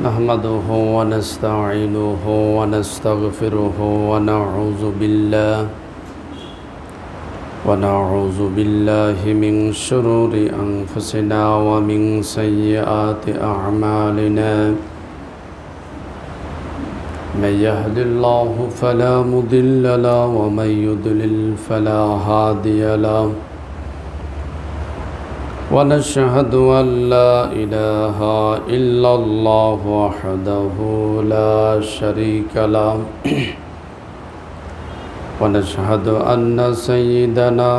نحمده ونستعينه ونستغفره ونعوذ بالله من شرور أنفسنا ومن سيئات أعمالنا من يهد الله فلا مضل له ومن يضلل فلا هادي له ونشهد أن لا إله إلا الله وحده لا شريك له ونشهد أن سيدنا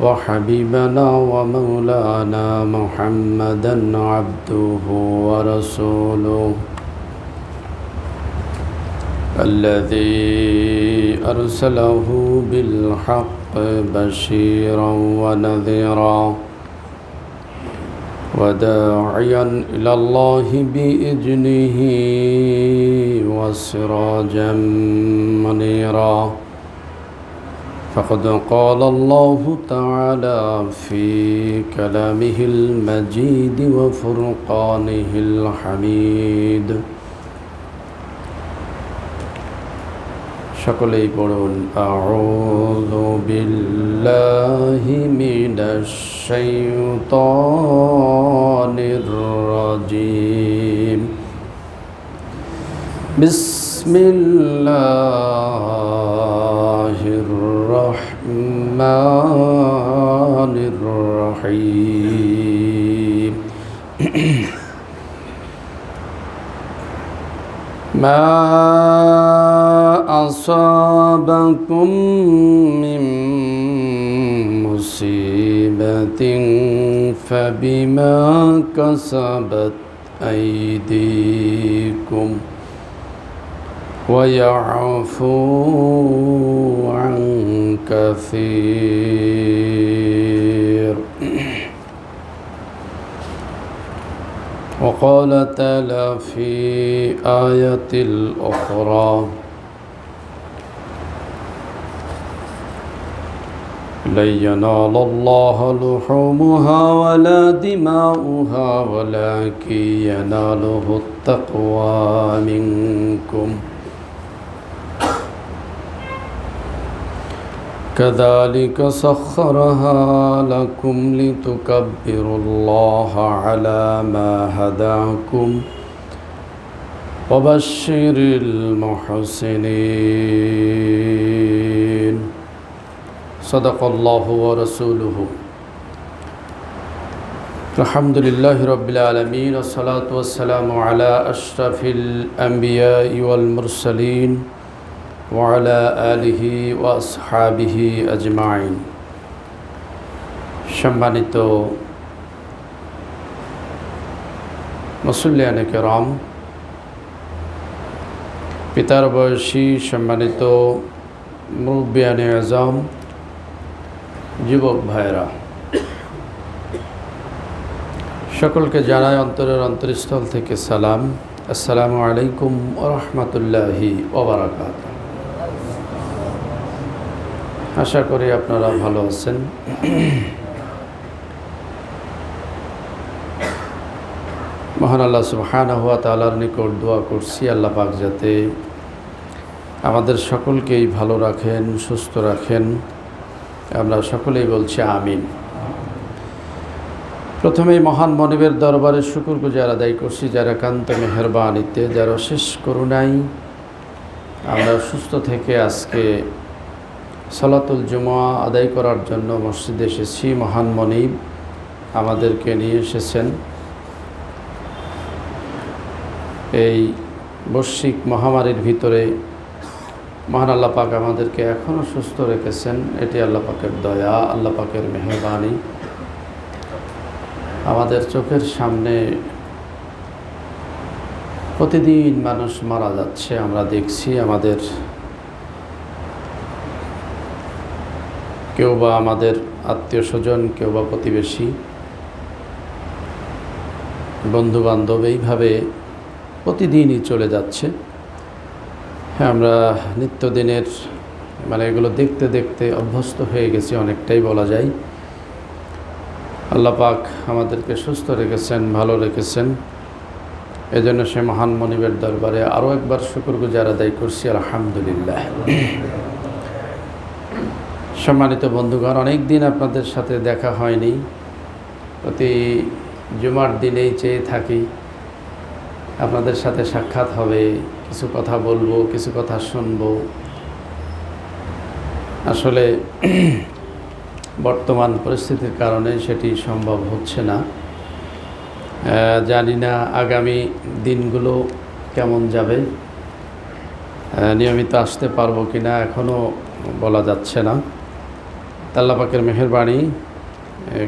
وحبيبنا ومولانا محمدا عبده ورسوله الذي أرسله بالحق بشيرا ونذيرا وداعيا إلى الله بإذنه وسراجا منيرا فقد قال الله تعالى في كلامه المجيد وفرقانه الحميد সকলেই পড়ুন আউযু বিল্লাহি মিনাশ শাইতানির রাজিম বিসমিল্লাহির রহমানির রহিম মা أصابكم من مصيبة فبما كسبت أيديكم ويعفو عن كثير وقال تعالى في آية الأخرى لن ينال الله لحومها ولا دماؤها ولكن يناله التقوى منكم كذلك سخرها لكم لتكبروا الله على ما هداكم وبشر المحسنين صدق الله ورسوله الحمد لله رب العالمين والصلاة والسلام على أشرف الأنبياء والمرسلين وعلى آله وأصحابه أجمعين সম্মানিত মুসল্লিয়ানে কেরাম, পিতার বয়সী সম্মানিত মুরব্বিয়ানে আজম, যুবক ভাইরা, সকলকে জানাই অন্তরের অন্তরস্থল থেকে সালাম। আসসালামু আলাইকুম ওয়া রাহমাতুল্লাহি ওয়া বারাকাতুহু। আশা করি আপনারা ভালো আছেন। মহান আল্লাহ সুবহানাহু ওয়া তাআলার নিকট দোয়া করছি, আল্লাহ পাক যাতে আমাদের সকলকেই ভালো রাখেন, সুস্থ রাখেন। আমরা সকলেই বলছি আমিন। প্রথমেই মহান মনিবের দরবারে শুকরগুজার আদায় করছি, যারা একান্ত মেহেরবানিতে, যারা শেষ করুণায় আমরা সুস্থ থেকে আজকে সালাতুল জুমআ আদায় করার জন্য মসজিদে এসেছি। মহান মনিব আমাদেরকে নিয়ে এসেছেন এই বৈশ্বিক মহামারীর ভিতরে। মহান আল্লাহ পাক আমাদেরকে এখনও সুস্থ রেখেছেন, এটি আল্লাহ পাকের দয়া, আল্লাহ পাকের মেহেরবানি। আমাদের চোখের সামনে প্রতিদিন মানুষ মারা যাচ্ছে, আমরা দেখছি। আমাদের কেউ বা আমাদের আত্মীয় স্বজন, কেউ বা প্রতিবেশী, বন্ধুবান্ধব, এইভাবে প্রতিদিনই চলে যাচ্ছে। হ্যাঁ, আমরা নিত্যদিনের এগুলো দেখতে দেখতে অভ্যস্ত হয়ে গেছি অনেকটাই বলা যায়। আল্লাহ পাক আমাদেরকে সুস্থ রেখেছেন, ভালো রেখেছেন। এজন্য সে মহান মনিবের দরবারে আরও একবার শুকরগুজার আদায় করছি, আলহামদুলিল্লাহ। সম্মানিত বন্ধুগণ, অনেক দিন আপনাদের সাথে দেখা হয়নি। প্রতি জুমার দিনেই চেয়ে থাকি আপনাদের সাথে সাক্ষাৎ হবে, কিছু কথা বলবো, কিছু কথা শুনবো। আসলে বর্তমান পরিস্থিতির কারণে সেটি সম্ভব হচ্ছে না। জানি না আগামী দিনগুলো কেমন যাবে, নিয়মিত আসতে পারবো কি না এখনও বলা যাচ্ছে না। আল্লাহ পাকের মেহেরবানি,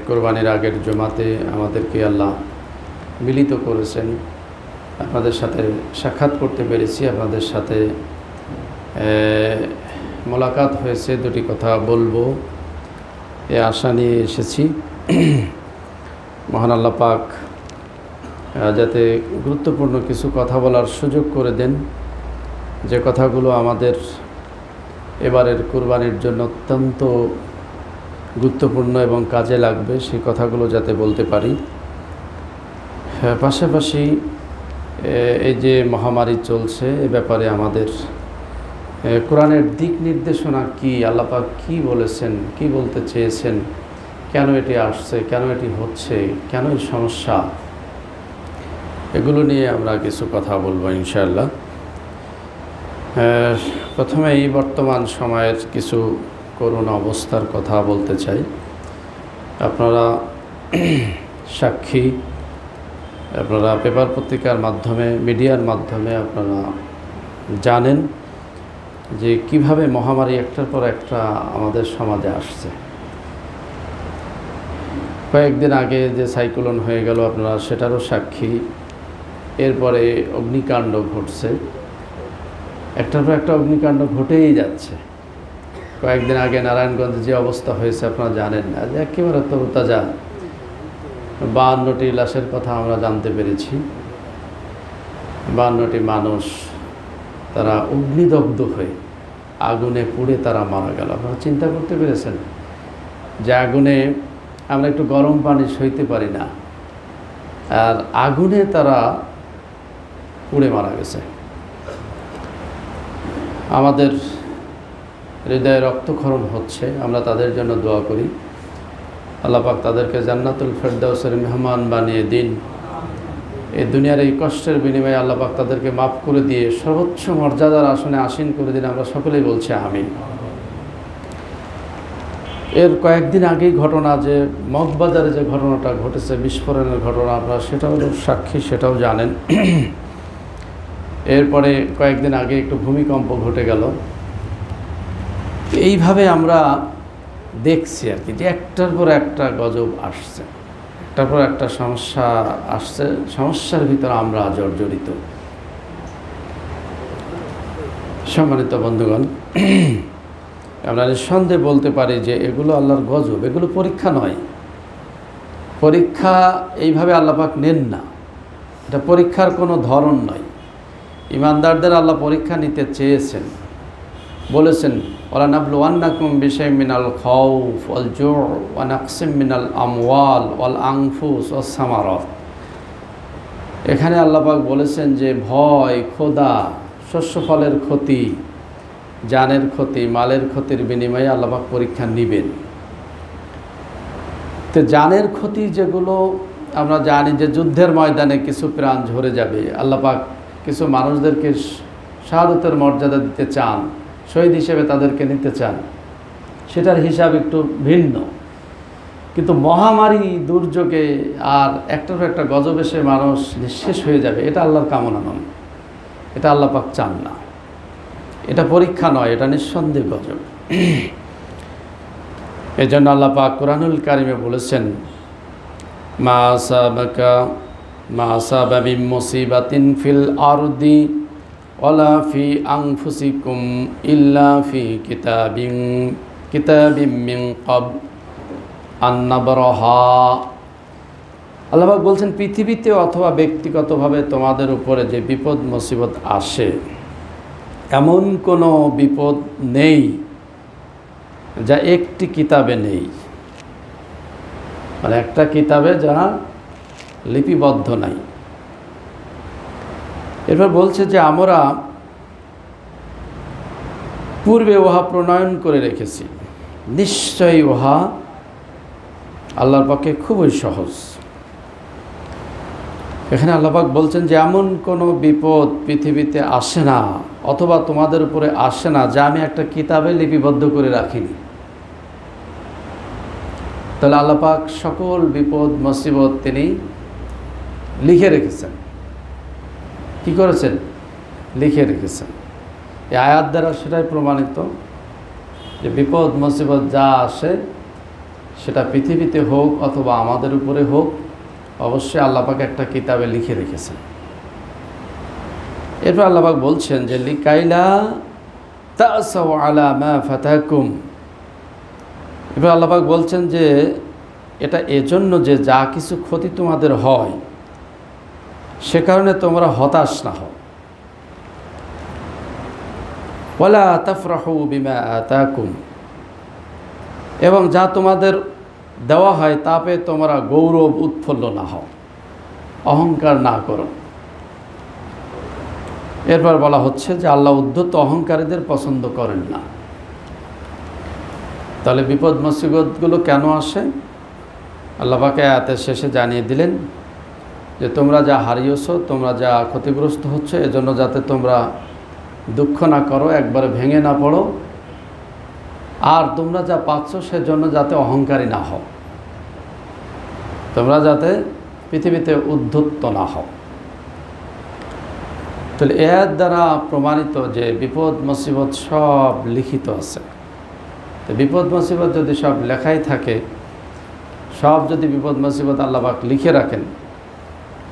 কোরবানির আগের জুমাতে আমাদেরকে আল্লাহ মিলিত করেছেন, আপনাদের সাথে সাক্ষাৎ করতে পেরেছি, আপনাদের সাথে মোলাকাত হয়েছে, দুটি কথা বলবো এ আশা নিয়ে এসেছি। মহান আল্লাহ পাক যাতে গুরুত্বপূর্ণ কিছু কথা বলার সুযোগ করে দেন, যে কথাগুলো আমাদের এবারের কুরবানির জন্য অত্যন্ত গুরুত্বপূর্ণ এবং কাজে লাগবে, সেই কথাগুলো যাতে বলতে পারি। পাশাপাশি এই যে মহামারী চলছে, এ ব্যাপারে আমাদের কোরআনের দিক নির্দেশনা কি, আল্লাহ পাক কী বলেছেন, কি বলতে চেয়েছেন, কেন এটি আসছে, কেন এটি হচ্ছে, কেন এই সমস্যা, এগুলো নিয়ে আমরা কিছু কথা বলবো ইনশাআল্লাহ। প্রথমেই বর্তমান সময়ের কিছু করুণ অবস্থার কথা বলতে চাই। আপনারা সাক্ষী, আপনারা পেপার পত্রিকার মাধ্যমে, মিডিয়ার মাধ্যমে আপনারা জানেন যে কিভাবে মহামারী একটার পর একটা আমাদের সমাজে আসছে। কয়েকদিন আগে যে সাইক্লোন হয়ে গেল, আপনারা সেটারও সাক্ষী। এরপরে অগ্নিকাণ্ড ঘটছে, একটার পর একটা অগ্নিকাণ্ড ঘটেই যাচ্ছে। কয়েকদিন আগে নারায়ণগঞ্জে যে অবস্থা হয়েছে আপনারা জানেন না, যে একেবারে তরতাজা 52টি লাশের কথা আমরা জানতে পেরেছি। 52টি মানুষ তারা অগ্নিদগ্ধ হয়ে আগুনে পুড়ে তারা মারা গেল। আপনারা চিন্তা করতে পেরেছেন যে আগুনে আমরা একটু গরম পানি সইতে পারি না, আর আগুনে তারা পুড়ে মারা গেছে। আমাদের হৃদয়ে রক্তক্ষরণ হচ্ছে, আমরা তাদের জন্য দোয়া করি। আল্লাহ পাক তাদেরকে জান্নাতুল ফেরদাউসের মেহমান বানিয়ে দিন। এই দুনিয়ার এই কষ্টের বিনিময়ে আল্লাহ পাক তাদেরকে মাফ করে দিয়ে সর্বোচ্চ মর্যাদার আসনে আসীন করে দিন। আমরা সকলেই বলছি আমিন। এর কয়েকদিন আগেই ঘটনা, যে মগবাজারে যে ঘটনাটা ঘটেছে, বিস্ফোরণের ঘটনা, আপনারা সেটাও সাক্ষী, সেটাও জানেন। এরপরে কয়েকদিন আগে একটু ভূমিকম্প ঘটে গেল। এইভাবে আমরা দেখছি আর কি, যে একটার পর একটা গজব আসছে, একটার পর একটা সমস্যা আসছে, সমস্যার ভিতরে আমরা জর্জরিত। সম্মানিত বন্ধুগণ, আমরা নিঃসন্দেহে বলতে পারি যে এগুলো আল্লাহর গজব, এগুলো পরীক্ষা নয়। পরীক্ষা এইভাবে আল্লাহ পাক নেন না, এটা পরীক্ষার কোনো ধরন নয়। ইমানদারদের আল্লাহ পরীক্ষা নিতে চেয়েছেন, বলেছেন ওয়ালানাবলুওয়ান্নাকুম বিশাইইম মিনাল খাউফ ওয়াল জু' ওয়া নাকসিম মিনাল আমওয়াল ওয়াল আনফুস ওয়াস সামারাত। এখানে আল্লাহ পাক বলেছেন যে ভয়, ক্ষুধা, শস্য ফলের ক্ষতি, জানের ক্ষতি, মালের ক্ষতির বিনিময়ে আল্লাহ পাক পরীক্ষা নেবেন। তো জানের ক্ষতি যেগুলো আমরা জানি, যে যুদ্ধের ময়দানে কিছু প্রাণ ঝরে যাবে, আল্লাহ পাক কিছু মানুষদেরকে শাহাদাতের মর্যাদা দিতে চান, শহীদ হিসেবে তাদেরকে নিতে চান, সেটার হিসাব একটু ভিন্ন। কিন্তু মহামারী, দুর্যোগে আর একটার পর একটা গজব এসে মানুষ নিঃশেষ হয়ে যাবে, এটা আল্লাহর কামনা নয়, এটা আল্লাহ পাক চান না। এটা পরীক্ষা নয়, এটা নিঃসন্দেহ গজব। এই জন্য আল্লাহ পাক কুরআনুল কারিমে বলেছেন, মা আসাবা মিন মুসিবাতিন ফিল আরদি ওয়ালা ফি আনফুসিকুম ইল্লা ফি কিতাবিম মিন ক্বাবল আন নাবরাহা। আল্লাহ পাক বলছেন, পৃথিবীতে অথবা ব্যক্তিগতভাবে তোমাদের উপরে যে বিপদ মুসিবত আসে, এমন কোনো বিপদ নেই যা একটি কিতাবে নেই, মানে একটা কিতাবে যা লিপিবদ্ধ নাই। এরপর বলছে যে আমরা পূর্বে উহা প্রণয়ন করে রেখেছি, নিশ্চয়ই উহা আল্লাহর পক্ষে খুবই সহজ। এখানে আল্লাহ পাক বলছেন যে এমন কোনো বিপদ পৃথিবীতে আসে না অথবা তোমাদের উপরে আসে না যা আমি একটা কিতাবে লিপিবদ্ধ করে রাখিনি। তাহলে আল্লাহ পাক সকল বিপদ মুসিবত তিনি লিখে রেখেছেন। কি করেছেন? লিখে রেখেছেন। এই আয়াত দ্বারা সেটাই প্রমাণিত যে বিপদ মুসিবত যা আসে সেটা পৃথিবীতে হোক অথবা আমাদের উপরে হোক, অবশ্যই আল্লাহ পাক একটা কিতাবে লিখে রেখেছেন। এরপর আল্লাহ পাক বলছেন যে লিকাইলা তাসাউ আলা মা ফাতাকুম। এরপর আল্লাহ পাক বলছেন যে এটা এজন্য যে যা কিছু ক্ষতি তোমাদের হয় সে কারণে তোমরা হতাশ না হও। ওয়ালা তাফরাহু বিমা আতাকুম, এবং যা তোমাদের দেওয়া হয় তা পেয়ে তোমরা গৌরব উৎফুল্ল না হও, অহংকার না করো। এরপর বলা হচ্ছে যে আল্লাহ উদ্ধত অহংকারীদের পছন্দ করেন না। তাহলে বিপদ মুসিবতগুলো কেন আসে? আল্লাহ পাক আয়াতের শেষে জানিয়ে দিলেন যে তোমরা যা হারিয়েছো, তোমরা যা ক্ষতিগ্রস্ত হচ্ছে, এজন্য যাতে তোমরা দুঃখ না করো, একবারে ভেঙে না পড়ো, আর তোমরা যা পাচ্ছ সেজন্য যাতে অহংকারী না হও, তোমরা যাতে পৃথিবীতে উদ্ধত না হও। তাহলে এর দ্বারা প্রমাণিত যে বিপদ মুসিবত সব লিখিত আছে। তো বিপদ মুসিবত যদি সব লেখাই থাকে, সব যদি বিপদ মুসিবত আল্লাহ পাক লিখে রাখেন,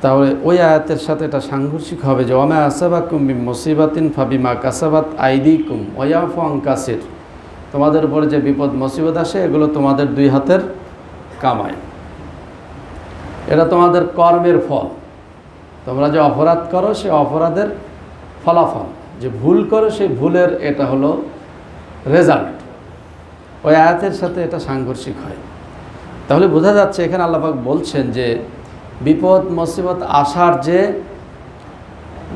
তাহলে ওই আয়াতের সাথে এটা সাংঘর্ষিক হবে যে ওমা আসাবাকুম মিন মুসিবাতিন ফাবিমা কাসাবাত আইদিকুম ওয়া ইয়াফু আন কাসির। তোমাদের উপরে যে বিপদ মুসিবত আসে এগুলো তোমাদের দুই হাতের কামাই, এটা তোমাদের কর্মের ফল। তোমরা যে অপরাধ করো সেই অপরাধের ফলাফল, যে ভুল করো সেই ভুলের এটা হলো রেজাল্ট। ওই আয়াতের সাথে এটা সাংঘর্ষিক হয়। তাহলে বোঝা যাচ্ছে এখানে আল্লাহ পাক বলছেন যে বিপদ মুসিবত আসার যে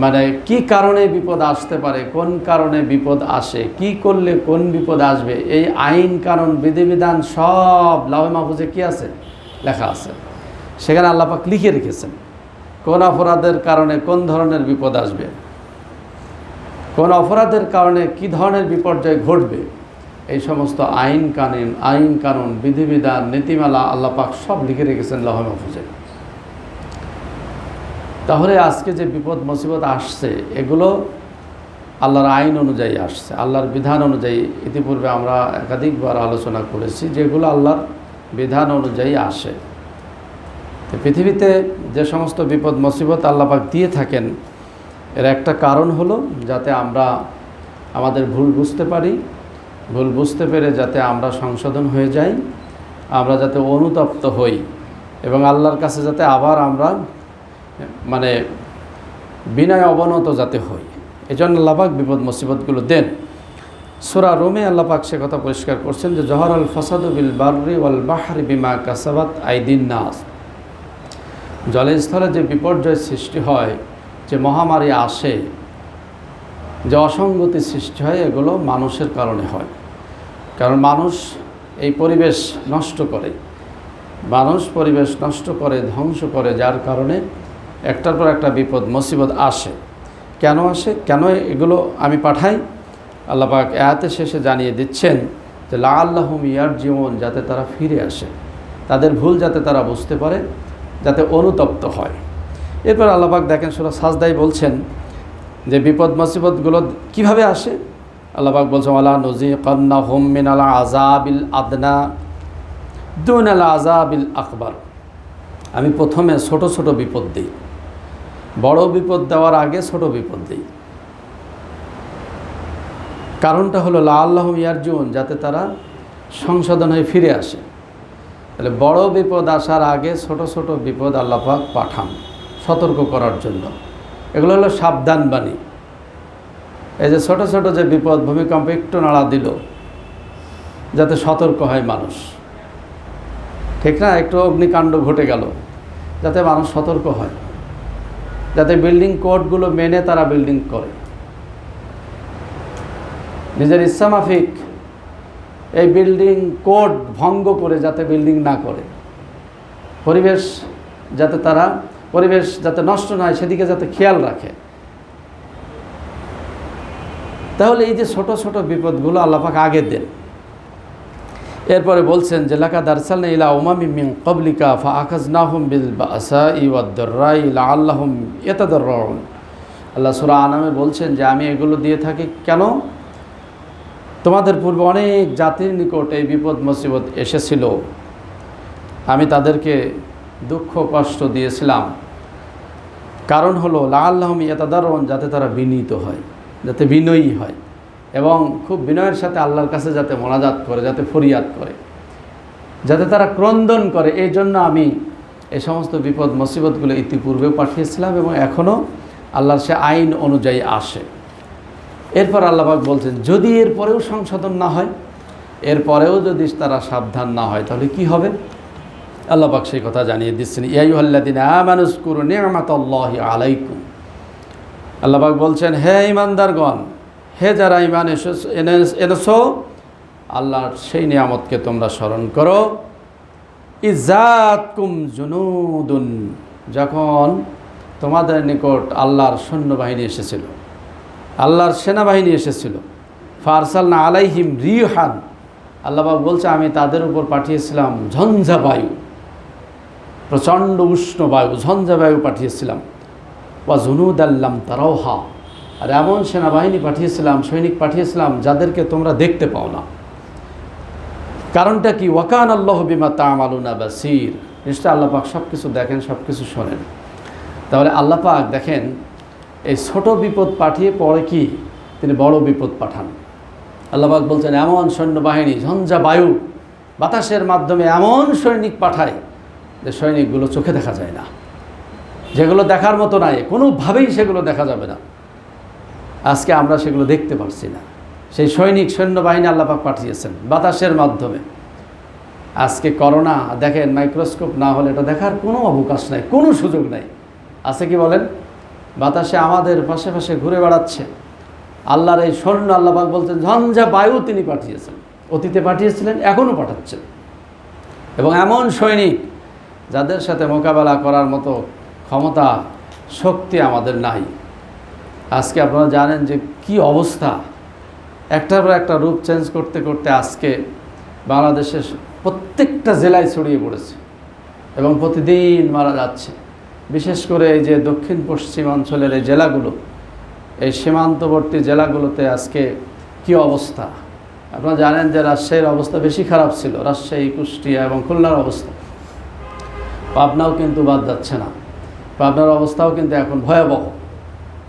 মানে কি কারণে বিপদ আসতে পারে, কোন কারণে বিপদ আসে, কি করলে কোন বিপদ আসবে, এই আইন কানুন বিধিবিধান সব লাওহে মাহফুজে কি আছে? লেখা আছে। সেখানে আল্লাহ পাক লিখে রেখেছেন কোন অপরাধের কারণে কোন ধরনের বিপদ আসবে, কোন অপরাধের কারণে কি ধরনের বিপর্যয় ঘটবে। এই সমস্ত আইন কানুন বিধিবিধান নীতিমালা আল্লাহ পাক সব লিখে রেখেছেন লাওহে মাহফুজে। তাহলে আজকে যে বিপদ মুসিবত আসছে এগুলো আল্লাহর আইন অনুযায়ী আসছে, আল্লাহর বিধান অনুযায়ী। ইতিপূর্বে আমরা একাধিকবার আলোচনা করেছি যেগুলো আল্লাহর বিধান অনুযায়ী আসে। তো পৃথিবীতে যে সমস্ত বিপদ মুসিবত আল্লাহ পাক দিয়ে থাকেন, এর একটা কারণ হলো যাতে আমরা আমাদের ভুল বুঝতে পারি, ভুল বুঝতে পেরে যাতে আমরা সংশোধন হয়ে যাই, আমরা যাতে অনুতপ্ত হই এবং আল্লাহর কাছে যাতে আবার আমরা মানে বিনয় অবনত যাতে হই। এই জন্য আল্লাহ পাক বিপদ মুসিবতগুলো দেন। সূরা রুমে আল্লাহ পাক সে কথা পরিষ্কার করছেন যে জহরাল ফাসাদু বিল বাররি ওয়াল বাহরি বিমা কাসাবাত আইদিন নাস। জলে স্থলে যে বিপর্যয় সৃষ্টি হয়, যে মহামারী আসে, যে অসঙ্গতি সৃষ্টি হয়, এগুলো মানুষের কারণে হয়। কারণ মানুষ এই পরিবেশ নষ্ট করে, মানুষ পরিবেশ নষ্ট করে, ধ্বংস করে, যার কারণে একটার পর একটা বিপদ মুসিবত আসে। কেন আসে, কেন এগুলো আমি পাঠাই, আল্লাহ পাক আয়াতের শেষে জানিয়ে দিচ্ছেন যে লাআল্লাহুম ইয়ারজিউন, যাতে তারা ফিরে আসে, তাদের ভুল যাতে তারা বুঝতে পারে, যাতে অনুতপ্ত হয়। এরপর আল্লাহ পাক দেখেন সূরা সাজদায় বলছেন যে বিপদ মুসিবতগুলো কিভাবে আসে। আল্লাহ পাক বলছেন ওয়ালা নুযিকান্নাহুম মিনাল আযাবিল আদনা দুনাল আযাবিল আকবার। আমি প্রথমে ছোট ছোট বিপদ দিই, বড় বিপদ দেওয়ার আগে ছোট বিপদ দিই। কারণটা হলো লাআল্লাহুম ইয়ারজিউন, যাতে তারা সংশোধন হয়ে ফিরে আসে। তাহলে বড় বিপদ আসার আগে ছোট ছোট বিপদ আল্লাহ পাক পাঠান সতর্ক করার জন্য। এগুলো হলো সাবধান বাণী। এই যে ছোট ছোট যে বিপদ, ভূমিকম্প একটু নাড়া দিল, যাতে সতর্ক হয় মানুষ, ঠিক না? একটু অগ্নিকাণ্ড ঘটে গেল, যাতে মানুষ সতর্ক হয়। যাতে বিল্ডিং কোডগুলো মেনে তারা বিল্ডিং করে, নিজের ইচ্ছামাফিক এই বিল্ডিং কোড ভঙ্গ করে যাতে বিল্ডিং না করে, পরিবেশ যাতে নষ্ট না হয় সেদিকে যাতে খেয়াল রাখে। তাহলে এই যে ছোট ছোট বিপদগুলো আল্লাহ পাক আগে দেন। এরপরে বলছেন যে লাকাদ আরসালনা ইলা উমামিন মিন ক্বাবলিকা ফাআখাযনাহুম বিল বাসাই ওয়াদ দাররাই লাআল্লাহুম ইয়াতাদাররুন। আল্লাহ সূরা আনামে বলছেন যে আমি এগুলো দিয়ে থাকি কেন? তোমাদের পূর্বে অনেক জাতির নিকট এই বিপদ মুসিবত এসেছিল, আমি তাদেরকে দুঃখ কষ্ট দিয়েছিলাম। কারণ হলো লাআল্লাহুম ইয়াতাদাররুন, যাতে তারা বিনীত হয়, যাতে বিনয়ী হয় এবং খুব বিনয়ের সাথে আল্লাহর কাছে যাতে মোনাজাত করে, যাতে ফরিয়াদ করে, যাতে তারা ক্রন্দন করে। এই জন্য আমি এই সমস্ত বিপদ মুসিবতগুলো ইতিপূর্বেও পাঠিয়েছিলাম এবং এখনও আল্লাহর সে আইন অনুযায়ী আসে। এরপর আল্লাহ পাক বলছেন যদি এরপরেও সংশোধন না হয়, এরপরেও যদি তারা সাবধান না হয়, তাহলে কি হবে? আল্লাহ পাক সেই কথা জানিয়ে দিচ্ছেন, ইয়া আইয়ুহাল্লাযীনা আমানু যকুরু নি'মাতাল্লাহি আলাইকুম। আল্লাহ পাক বলছেন, হে ঈমানদারগণ, হে যারা ঈমান এনেছো, আল্লাহর সেই নিয়ামতকে তোমরা স্মরণ করো। ইজ্জাতকুম জুনুদুন, যখন তোমাদের নিকট আল্লাহর সৈন্যবাহিনী এসেছিল, আল্লাহর সেনাবাহিনী এসেছিল। ফারসালনা আলাইহিম রিহান, আল্লাহ পাক বলছে আমি তাদের উপর পাঠিয়েছিলাম ঝঞ্ঝা বায়ু, প্রচণ্ড উষ্ণ বায়ু, ঝঞ্ঝা বায়ু পাঠিয়েছিলাম। ওয়া জুনুদাল লাম তারাউহা, আর এমন সেনাবাহিনী পাঠিয়েছিলাম, সৈনিক পাঠিয়েছিলাম যাদেরকে তোমরা দেখতে পাও না। কারণটা কি? ওয়াকান আল্লাহু বিমা তা'মালুনা বাসীর, নিশ্চয় আল্লাহ পাক সব কিছু দেখেন, সব কিছু শোনেন। তাহলে আল্লাহ পাক দেখেন এই ছোট বিপদ পাঠিয়ে পরে কি তিনি বড় বিপদ পাঠান। আল্লাহ পাক বলছেন এমন সৈন্যবাহিনী, ঝঞ্ঝা বায়ু, বাতাসের মাধ্যমে এমন সৈনিক পাঠায় যে সৈনিকগুলো চোখে দেখা যায় না, যেগুলো দেখার মতো নাই, কোনোভাবেই সেগুলো দেখা যাবে না। আজকে আমরা সেগুলো দেখতে পারছি না। সেই সৈন্যবাহিনী আল্লাহ পাক পাঠিয়েছেন বাতাসের মাধ্যমে। আজকে করোনা দেখেন, মাইক্রোস্কোপ না হলে এটা দেখার কোনো অবকাশ নাই, কোনো সুযোগ নাই। আছে কি বলেন? বাতাসে আমাদের পাশে পাশে ঘুরে বেড়াচ্ছে। আল্লাহর এই সৈন্য, আল্লাহ পাক বলছেন ঝঞ্ঝা বায়ু তিনি পাঠিয়েছেন, অতীতে পাঠিয়েছিলেন, এখনও পাঠাচ্ছেন। এবং এমন সৈনিক যাদের সাথে মোকাবেলা করার মতো ক্ষমতা, শক্তি আমাদের নাই। আজকে আপনারা জানেন যে কি অবস্থা, একটার পর একটা রূপ চেঞ্জ করতে করতে আজকে বাংলাদেশের প্রত্যেকটা জেলায় ছড়িয়ে পড়েছে এবং প্রতিদিন মারা যাচ্ছে। বিশেষ করে এই যে দক্ষিণ পশ্চিমাঞ্চলের এই জেলাগুলো, এই সীমান্তবর্তী জেলাগুলোতে আজকে কি অবস্থা। আপনারা জানেন যে রাজশাহীর অবস্থা বেশি খারাপ ছিল, রাজশাহী, কুষ্টিয়া এবং খুলনার অবস্থা। পাবনাও কিন্তু বাদ যাচ্ছে না, পাবনার অবস্থাও কিন্তু এখন ভয়াবহ।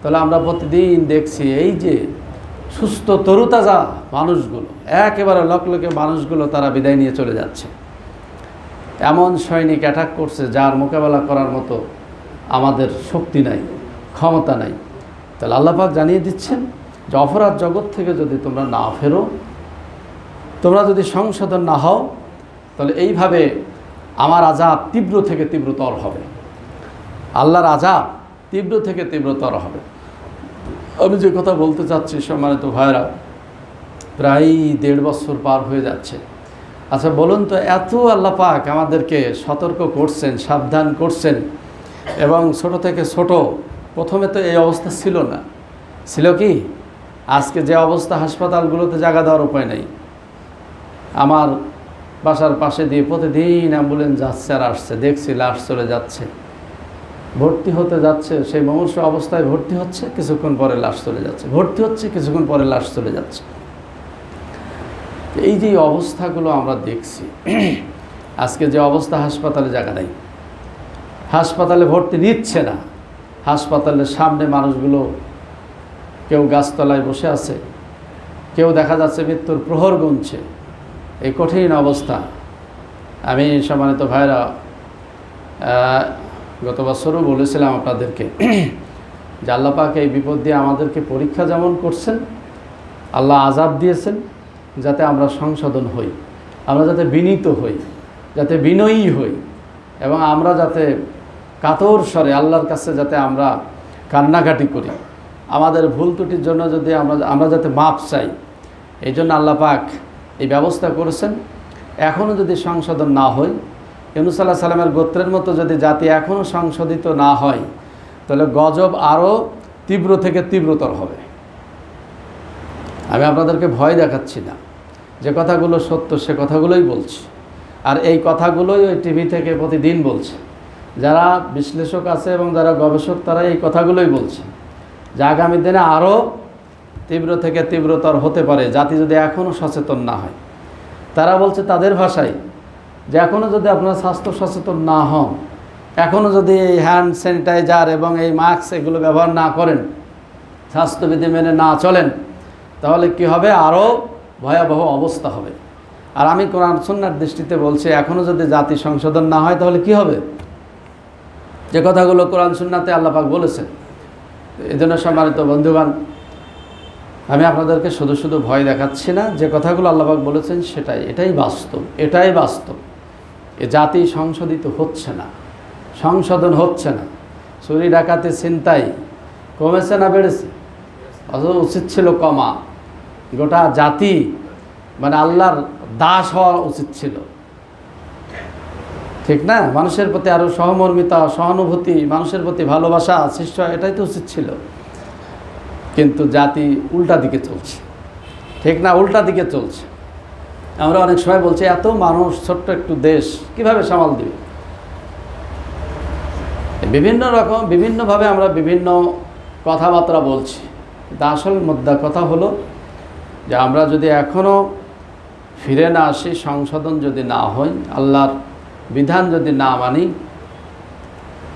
তাহলে আমরা প্রতিদিন দেখছি এই যে সুস্থ তরুতাজা মানুষগুলো, একেবারে লকলকে মানুষগুলো তারা বিদায় নিয়ে চলে যাচ্ছে। এমন সৈনিক অ্যাটাক করছে যার মোকাবেলা করার মতো আমাদের শক্তি নাই, ক্ষমতা নাই। তাহলে আল্লাহ পাক জানিয়ে দিচ্ছেন যে অপরাধ জগৎ থেকে যদি তোমরা না ফেরো, তোমরা যদি সংশোধন না হও, তাহলে এইভাবে আমার আযাব তীব্র থেকে তীব্রতর হবে। আল্লাহর আযাব তীব্র থেকে তীব্রতর হবে। আমি যে কথা বলতে চাচ্ছি সম্মানিত ভাইরা, প্রায় 1.5 বছর পার হয়ে যাচ্ছে। আচ্ছা বলুন তো, এত আল্লাহ পাক আমাদেরকে সতর্ক করছেন, সাবধান করছেন, এবং ছোট থেকে ছোট, প্রথমে তো এই অবস্থা ছিল না। ছিল কি? আজকে যে অবস্থা, হাসপাতালগুলোতে জায়গা দেওয়ার উপায় নেই। আমার বাসার পাশে দিয়ে প্রতিদিন অ্যাম্বুলেন্স যাচ্ছে আর আসছে, দেখছি লাশ চলে যাচ্ছে, ভর্তি হতে যাচ্ছে, সেই মুমূর্ষু অবস্থায় ভর্তি হচ্ছে, কিছুক্ষণ পরে লাশ চলে যাচ্ছে, ভর্তি হচ্ছে, কিছুক্ষণ পরে লাশ চলে যাচ্ছে। এই যে অবস্থাগুলো আমরা দেখছি, আজকে যে অবস্থা, হাসপাতালে জায়গা নেই, হাসপাতালে ভর্তি নিচ্ছে না। হাসপাতালের সামনে মানুষগুলো কেউ গাছতলায় বসে আছে, কেউ দেখা যাচ্ছে মৃত্যুর প্রহর গুনছে। এই কঠিন অবস্থা। আমি সম্মানিত ভাইরা গত বছরও বলেছিলাম আপনাদেরকে যে আল্লাহ পাক এই বিপদ দিয়ে আমাদেরকে পরীক্ষা যেমন করছেন, আল্লাহ আযাব দিয়েছেন যাতে আমরা সংশোধন হই, আমরা যাতে বিনীত হই, যাতে বিনয়ী হই, এবং আমরা যাতে কাতর স্বরে আল্লাহর কাছে যাতে আমরা কান্নাকাটি করি, আমাদের ভুল ত্রুটির জন্য যদি আমরা যাতে মাপ চাই, এই জন্য আল্লাহ পাক এই ব্যবস্থা করেছেন। এখনও যদি সংশোধন না হয়, ইউনূস আলাইহিস সালামের গোত্রের মতো যদি জাতি এখনও সংশোধিত না হয়, তাহলে গজব আরও তীব্র থেকে তীব্রতর হবে। আমি আপনাদেরকে ভয় দেখাচ্ছি না, যে কথাগুলো সত্য সে কথাগুলোই বলছি, আর এই কথাগুলোই ওই টিভি থেকে প্রতিদিন বলছে। যারা বিশ্লেষক আছে এবং যারা গবেষক তারা এই কথাগুলোই বলছে যে আগামী দিনে আরও তীব্র থেকে তীব্রতর হতে পারে জাতি যদি এখনও সচেতন না হয়। তারা বলছে তাদের ভাষায় যে এখনও যদি আপনারা স্বাস্থ্য সচেতন না হন, এখনও যদি এই হ্যান্ড স্যানিটাইজার এবং এই মাস্ক এগুলো ব্যবহার না করেন, স্বাস্থ্যবিধি মেনে না চলেন, তাহলে কি হবে? আরও ভয়াবহ অবস্থা হবে। আর আমি কোরআন সুন্নাহর দৃষ্টিতে বলছি, এখনও যদি জাতি সংশোধন না হয় তাহলে কি হবে? যে কথাগুলো কোরআন সুন্নাহতে আল্লাহ পাক বলেছেন। এই জন্য সম্মানিত বন্ধুগণ, আমি আপনাদেরকে শুধু শুধু ভয় দেখাচ্ছি না, যে কথাগুলো আল্লাহ পাক বলেছেন এটাই বাস্তব। এ জাতি সংশোধিত হচ্ছে না, সংশোধন হচ্ছে না। চুরি ডাকাতি ছিনতাই কমেছে না বেড়েছে? অথচ উচিত ছিল কমা। গোটা জাতি মানে আল্লাহর দাস হওয়া উচিত ছিল, ঠিক না? মানুষের প্রতি আরও সহমর্মিতা, সহানুভূতি, মানুষের প্রতি ভালোবাসা সৃষ্টি হয়, এটাই তো উচিত ছিল। কিন্তু জাতি উল্টা দিকে চলছে, ঠিক না? উল্টা দিকে চলছে। আমরা অনেক সময় বলছি এত মানুষ, ছোট্ট একটু দেশ কিভাবে সামাল দেবে? বিভিন্নভাবে আমরা বিভিন্ন কথাবার্তা বলছি, কিন্তু আসল মুদ্রা কথা হলো যে আমরা যদি এখনও ফিরে না আসি, সংশোধন যদি না হই, আল্লাহর বিধান যদি না মানি,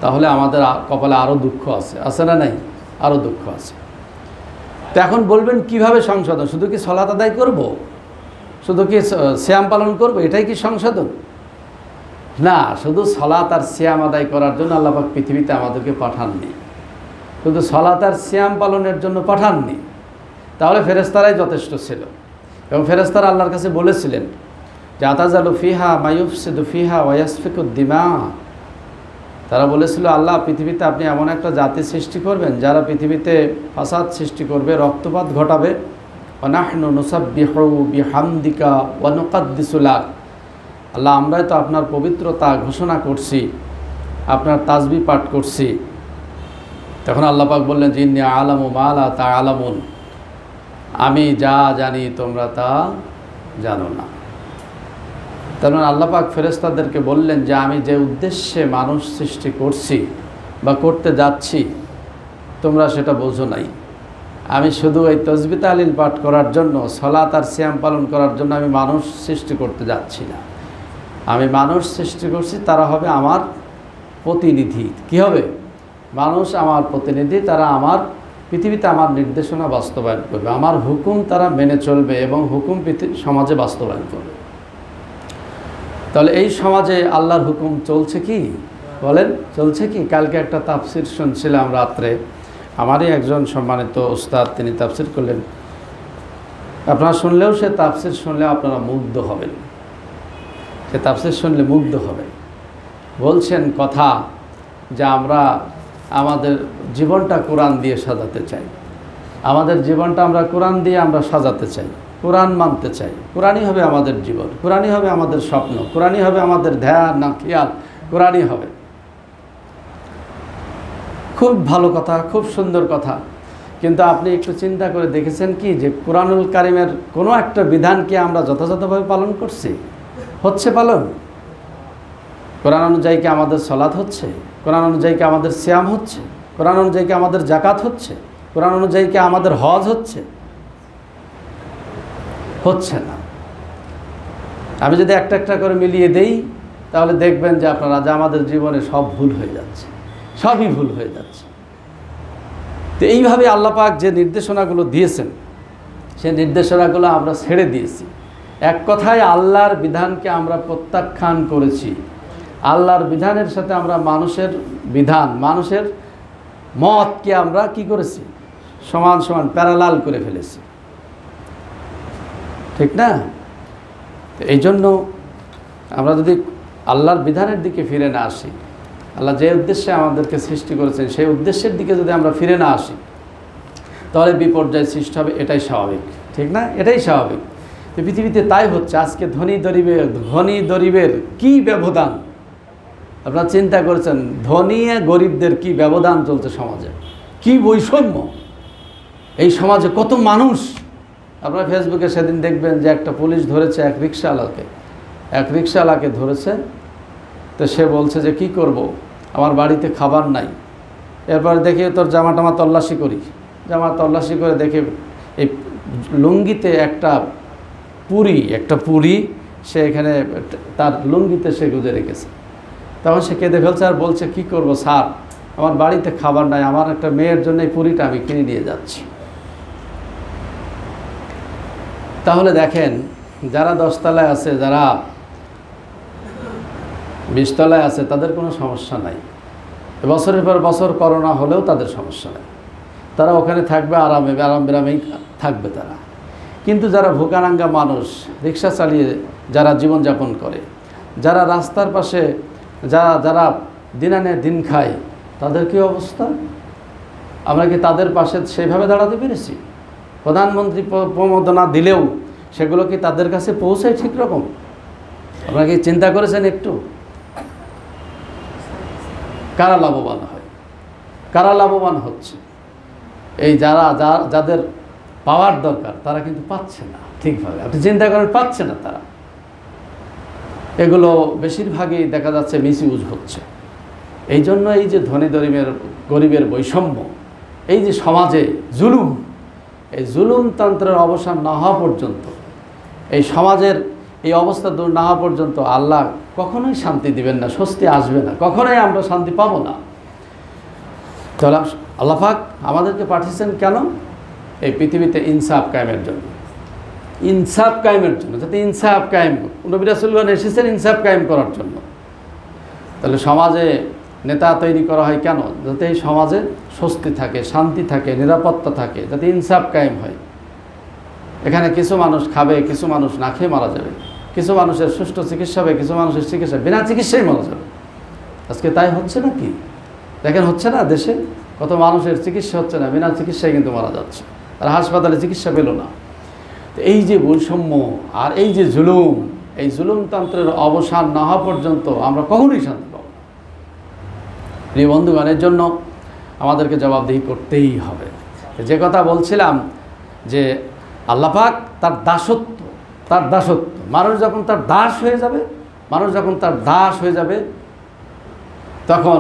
তাহলে আমাদের কপালে আরও দুঃখ আছে না নাই? আরও দুঃখ আছে। তো এখন বলবেন কিভাবে সংশোধন? শুধু কি সালাত আদায় করব? শুধু কি সিয়াম পালন করব? এটাই কি সংশোধন? না, শুধু সালাত আর সিয়াম আদায় করার জন্য আল্লাহ পাক পৃথিবীতে আমাদেরকে পাঠাননি, শুধু সালাত আর সিয়াম পালনের জন্য পাঠাননি। তাহলে ফেরেশতারাই যথেষ্ট ছিল। এবং ফেরেশতারা আল্লাহর কাছে বলেছিলেন যে আতাজালু ফিহা মায়ুফসিদু ফিহা ওয়া ইয়াসফিকুদ দিমা। তারা বলেছিল, আল্লাহ পৃথিবীতে আপনি এমন একটা জাতি সৃষ্টি করবেন যারা পৃথিবীতে ফাসাদ সৃষ্টি করবে, রক্তপাত ঘটাবে। ওয়া নাহনু নুসাব্বিহু বিহামদিকা ওয়া নুকাদ্দিসু লাক। আল্লাহ, আমরাই তো আপনার পবিত্রতা ঘোষণা করছি, আপনার তাসবিহ পাঠ করছি। তখন আল্লাহ পাক বললেন যে ইন্নী আলামু মা লা তা'লামুন, আমি যা জানি তোমরা তা জানো না। তখন আল্লাহ পাক ফেরেশতাদেরকে বললেন যে আমি যে উদ্দেশ্যে মানুষ সৃষ্টি করছি বা করতে যাচ্ছি, তোমরা সেটা বোঝো নাই। আমি শুধু এই তাসবিহ তাহলিল পাঠ করার জন্য, সালাত আর সিয়াম পালন করার জন্য আমি মানুষ সৃষ্টি করতে যাচ্ছি না। আমি মানুষ সৃষ্টি করছি, তারা হবে আমার প্রতিনিধি। কি হবে? মানুষ আমার প্রতিনিধি, তারা আমার পৃথিবীতে আমার নির্দেশনা বাস্তবায়ন করবে, আমার হুকুম তারা মেনে চলবে এবং হুকুম সমাজে বাস্তবায়ন করবে। তাহলে এই সমাজে আল্লাহর হুকুম চলছে কি? বলেন, চলছে কি? কালকে একটা তাফসির শুনছিলাম রাত্রে, আমারই একজন সম্মানিত ওস্তাদ তিনি তাফসির করলেন। আপনারা শুনলেও, সে তাফসির শুনলেও আপনারা মুগ্ধ হবেন, সে তাফসির শুনলে মুগ্ধ হবেন। বলছেন কথা যে আমরা আমাদের জীবনটা কোরআন দিয়ে সাজাতে চাই, আমাদের জীবনটা আমরা কোরআন দিয়ে আমরা সাজাতে চাই, কোরআন মানতে চাই। কোরআনই হবে আমাদের জীবন, কোরআনই হবে আমাদের স্বপ্ন, কোরআনই হবে আমাদের ধ্যান না খেয়াল, কোরআনই হবে। খুব ভালো কথা, খুব সুন্দর কথা। কিন্তু আপনি একটু চিন্তা করে দেখেছেন কি যে কোরআনুল কারিমের কোনো একটা বিধানকে আমরা যথাযথভাবে পালন করছি? হচ্ছে পালন? কোরআন অনুযায়ী কি আমাদের সালাত হচ্ছে? কোরআন অনুযায়ী কি আমাদের সিয়াম হচ্ছে? কোরআন অনুযায়ী কি আমাদের যাকাত হচ্ছে? কোরআন অনুযায়ী কি আমাদের হজ হচ্ছে? হচ্ছে না। আমি যদি একটা একটা করে মিলিয়ে দেই, তাহলে দেখবেন যে আপনারা যে আমাদের জীবনে সব ভুল হয়ে যাচ্ছে, সবই ভুল হয়ে যাচ্ছে। তো এইভাবে আল্লাহ পাক যে নির্দেশনাগুলো দিয়েছেন, সেই নির্দেশনাগুলো আমরা ছেড়ে দিয়েছি। এক কথায় আল্লাহর বিধানকে আমরা প্রত্যাখ্যান করেছি। আল্লাহর বিধানের সাথে আমরা মানুষের বিধান, মানুষের মতকে আমরা কি করেছি? সমান সমান প্যারালাল করে ফেলেছি, ঠিক না? এই জন্য আমরা যদি আল্লাহর বিধানের দিকে ফিরে না আসি, আল্লাহ যে উদ্দেশ্যে আমাদেরকে সৃষ্টি করেছেন সেই উদ্দেশ্যের দিকে যদি আমরা ফিরে না আসি তাহলে বিপর্যয় সৃষ্টি হবে, এটাই স্বাভাবিক, ঠিক না? এটাই স্বাভাবিক। তো পৃথিবীতে তাই হচ্ছে। আজকে ধনী গরিবের কী ব্যবধান আপনারা চিন্তা করেছেন? ধনী গরিবদের কি ব্যবধান চলছে সমাজে, কি বৈষম্য! এই সমাজে কত মানুষ! আপনারা ফেসবুকে সেদিন দেখবেন যে একটা পুলিশ ধরেছে এক রিকশাওয়ালাকে ধরেছে। তো সে বলছে যে কি করব, আমার বাড়িতে খাবার নাই। এরপর দেখি তোর জামা তল্লাশি করে দেখে এই লুঙ্গিতে একটা পুরি সে এখানে তার লুঙ্গিতে সে গুঁজে রেখেছে। তখন সে কেঁদে ফেলছে আর বলছে কি করব স্যার, আমার বাড়িতে খাবার নাই, আমার একটা মেয়ের জন্য এই পুরিটা আমি কিনে নিয়ে যাচ্ছি। তাহলে দেখেন, যারা 10 তলায় আছে, যারা 20 তলায় আছে, তাদের কোনো সমস্যা নাই। বছরের পর বছর করোনা হলেও তাদের সমস্যা নেই, তারা ওখানে থাকবে, আরামেই থাকবে তারা। কিন্তু যারা ভোকানাঙ্গা মানুষ, রিক্সা চালিয়ে যারা জীবনযাপন করে, যারা রাস্তার পাশে যারা দিন আনে দিন খায়, তাদের কী অবস্থা? আমরা কি তাদের পাশে সেইভাবে দাঁড়াতে পেরেছি? প্রধানমন্ত্রী প্রণোদনা দিলেও সেগুলো কি তাদের কাছে পৌঁছায় ঠিক রকম? আপনারা কি চিন্তা করেছেন একটু? কারা লাভবান হয়, কারা লাভবান হচ্ছে? এই যাদের পাওয়ার দরকার তারা কিন্তু পাচ্ছে না ঠিকভাবে। আপনি চিন্তা করেন, পাচ্ছে না তারা। এগুলো বেশিরভাগই দেখা যাচ্ছে মিসইউজ হচ্ছে। এই জন্য এই যে ধনী গরিবের বৈষম্য, এই যে সমাজে জুলুম, এই জুলুমতন্ত্রের অবসান না হওয়া পর্যন্ত, এই সমাজের এই অবস্থা দূর না হওয়া পর্যন্ত আল্লাহ কখনোই শান্তি দিবেন না, স্বস্তি আসবে না, কখনোই আমরা শান্তি পাবো না। তাহলে আল্লাহ পাক আমাদেরকে পাঠিয়েছেন কেন? এই পৃথিবীতে ইনসাফ কায়েমের জন্য, যাতে ইনসাফ কায়েম। নবী রাসূলগণ এসেছেন ইনসাফ কায়েম করার জন্য। তাহলে সমাজে নেতা তৈরি করা হয় কেন? যাতে এই সমাজে স্বস্তি থাকে, শান্তি থাকে, নিরাপত্তা থাকে, যাতে ইনসাফ কায়েম হয়। এখানে কিছু মানুষ খাবে, কিছু মানুষ না খেয়ে মারা যাবে, কিছু মানুষের সুষ্ঠু চিকিৎসা হবে, কিছু মানুষের চিকিৎসা বিনা চিকিৎসায় মারা যাবে। আজকে তাই হচ্ছে না কি? দেখেন, হচ্ছে না? দেশে কত মানুষের চিকিৎসা হচ্ছে না, বিনা চিকিৎসায় কিন্তু মারা যাচ্ছে, আর হাসপাতালে চিকিৎসা পেল না। তো এই যে বৈষম্য আর এই যে জুলুম, এই জুলুমতন্ত্রের অবসান না হওয়া পর্যন্ত আমরা কখনোই শান্তি পাব না। প্রিয় বন্ধুগণ, এর জন্য আমাদেরকে জবাবদিহি করতেই হবে। যে কথা বলছিলাম যে আল্লাহ পাক তার দাসত্ব, মানুষ যখন তার দাস হয়ে যাবে, তখন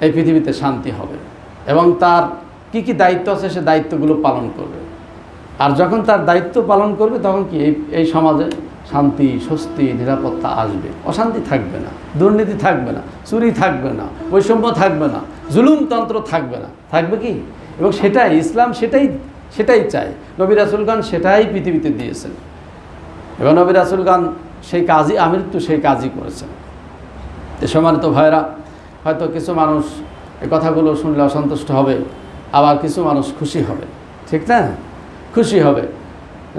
এই পৃথিবীতে শান্তি হবে এবং তার কি দায়িত্ব আছে সে দায়িত্বগুলো পালন করবে। আর যখন তার দায়িত্ব পালন করবে, তখন কি এই সমাজে শান্তি, স্বস্তি, নিরাপত্তা আসবে, অশান্তি থাকবে না, দুর্নীতি থাকবে না, চুরি থাকবে না, বৈষম্য থাকবে না, জুলুমতন্ত্র থাকবে না। থাকবে কি? এবং সেটাই ইসলাম, সেটাই চায়। নবী রাসূলগণ সেটাই পৃথিবীতে দিয়েছেন এবং নবী রাসূলগণ সেই কাজই করেছেন। সম্মানিত ভাইরা, হয়তো কিছু মানুষ এই কথাগুলো শুনলে অসন্তুষ্ট হবে, আবার কিছু মানুষ খুশি হবে, ঠিক না? খুশি হবে।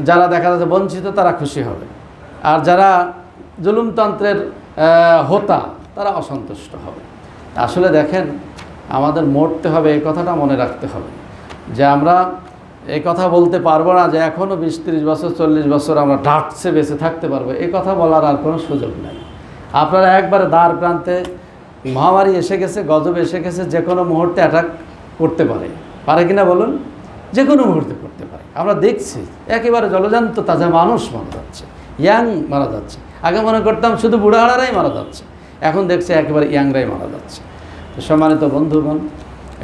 যারা দেখা যাচ্ছে বঞ্চিত তারা খুশি হবে, আর যারা জুলুমতন্ত্রের হোতা তারা অসন্তুষ্ট হবে। আসলে দেখেন, আমাদের মরতে হবে, এই কথাটা মনে রাখতে হবে যে আমরা এই কথা বলতে পারবো না যে এখনও 20-30 বছর 40 বছর আমরা ডাটসে বেঁচে থাকতে পারবো। এই কথা বলার আর কোনো সুযোগ নেই। আপনারা একবারে দ্বার প্রান্তে, মহামারী এসে গেছে, গজব এসে গেছে, যে কোনো মুহূর্তে অ্যাটাক করতে পারে কিনা বলুন? যে কোনো মুহূর্তে করতে পারে। আমরা দেখছি একেবারে জলজান্ত তাজা মানুষ মারা যাচ্ছে, ইয়াং মারা যাচ্ছে। আগে মনে করতাম শুধু বুড়াহাড়ারাই মারা যাচ্ছে, এখন দেখছি একেবারে ইয়াংরাই মারা যাচ্ছে। তো সম্মানিত বন্ধুগণ,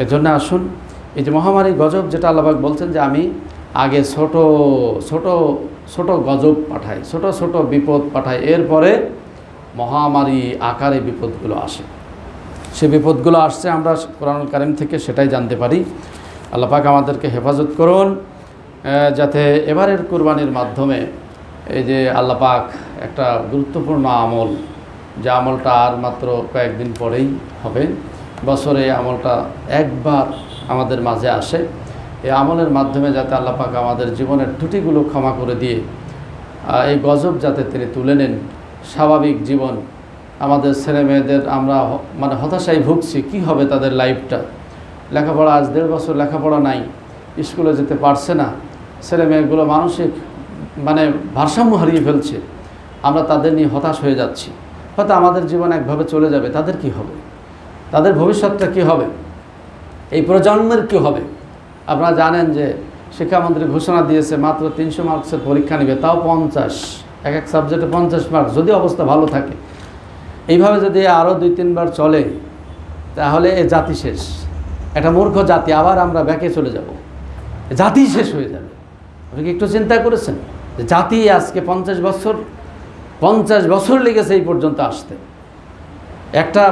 এর জন্য আসুন, এই যে মহামারী গজব, যেটা আল্লাহ পাক বলছেন যে আমি আগে ছোট গজব পাঠাই, ছোট বিপদ পাঠাই, এরপরে মহামারী আকারে বিপদগুলো আসে। সে বিপদগুলো আসছে আমরা কোরআনুল কারীম থেকে সেটাই জানতে পারি। আল্লাহ পাক আমাদেরকে হেফাজত করুন, যাতে এবারের কুরবানির মাধ্যমে এই যে আল্লাহ পাক একটা গুরুত্বপূর্ণ আমল, যে আমলটা আর মাত্র কয়েকদিন পরেই হবে, বছরে আমলটা একবার আমাদের মাঝে আসে, এই আমলের মাধ্যমে যাতে আল্লাহ পাক আমাদের জীবনের ত্রুটিগুলো ক্ষমা করে দিয়ে এই গজব যাতে তিনি তুলে নেন, স্বাভাবিক জীবন আমাদের ছেলে মেয়েদের আমরা মানে হতাশায় ভুগছি, কি হবে তাদের লাইফটা। লেখাপড়া আজ 1.5 বছর লেখাপড়া নাই, স্কুলে যেতে পারছে না, ছেলে মেয়েগুলো মানসিক মানে ভারসাম্য হারিয়ে ফেলছে। আমরা তাদের নিয়ে হতাশ হয়ে যাচ্ছি। হয়তো আমাদের জীবন একভাবে চলে যাবে, তাদের কি হবে, তাদের ভবিষ্যৎটা কি হবে, এই প্রজন্মের কি হবে। আপনারা জানেন যে শিক্ষামন্ত্রী ঘোষণা দিয়েছে মাত্র 300 মার্কসের পরীক্ষা নেবে, তাও 50, এক এক সাবজেক্টে 50 মার্কস, যদি অবস্থা ভালো থাকে। এইভাবে যদি আরও 2-3 বার চলে তাহলে এ জাতি শেষ, একটা মূর্খ জাতি, আবার আমরা ব্যাকে চলে যাব, জাতি শেষ হয়ে যাবে। আপনি কি একটু চিন্তা করেছেন যে জাতি আজকে 50 বছর লেগেছে এই পর্যন্ত আসতে, একটা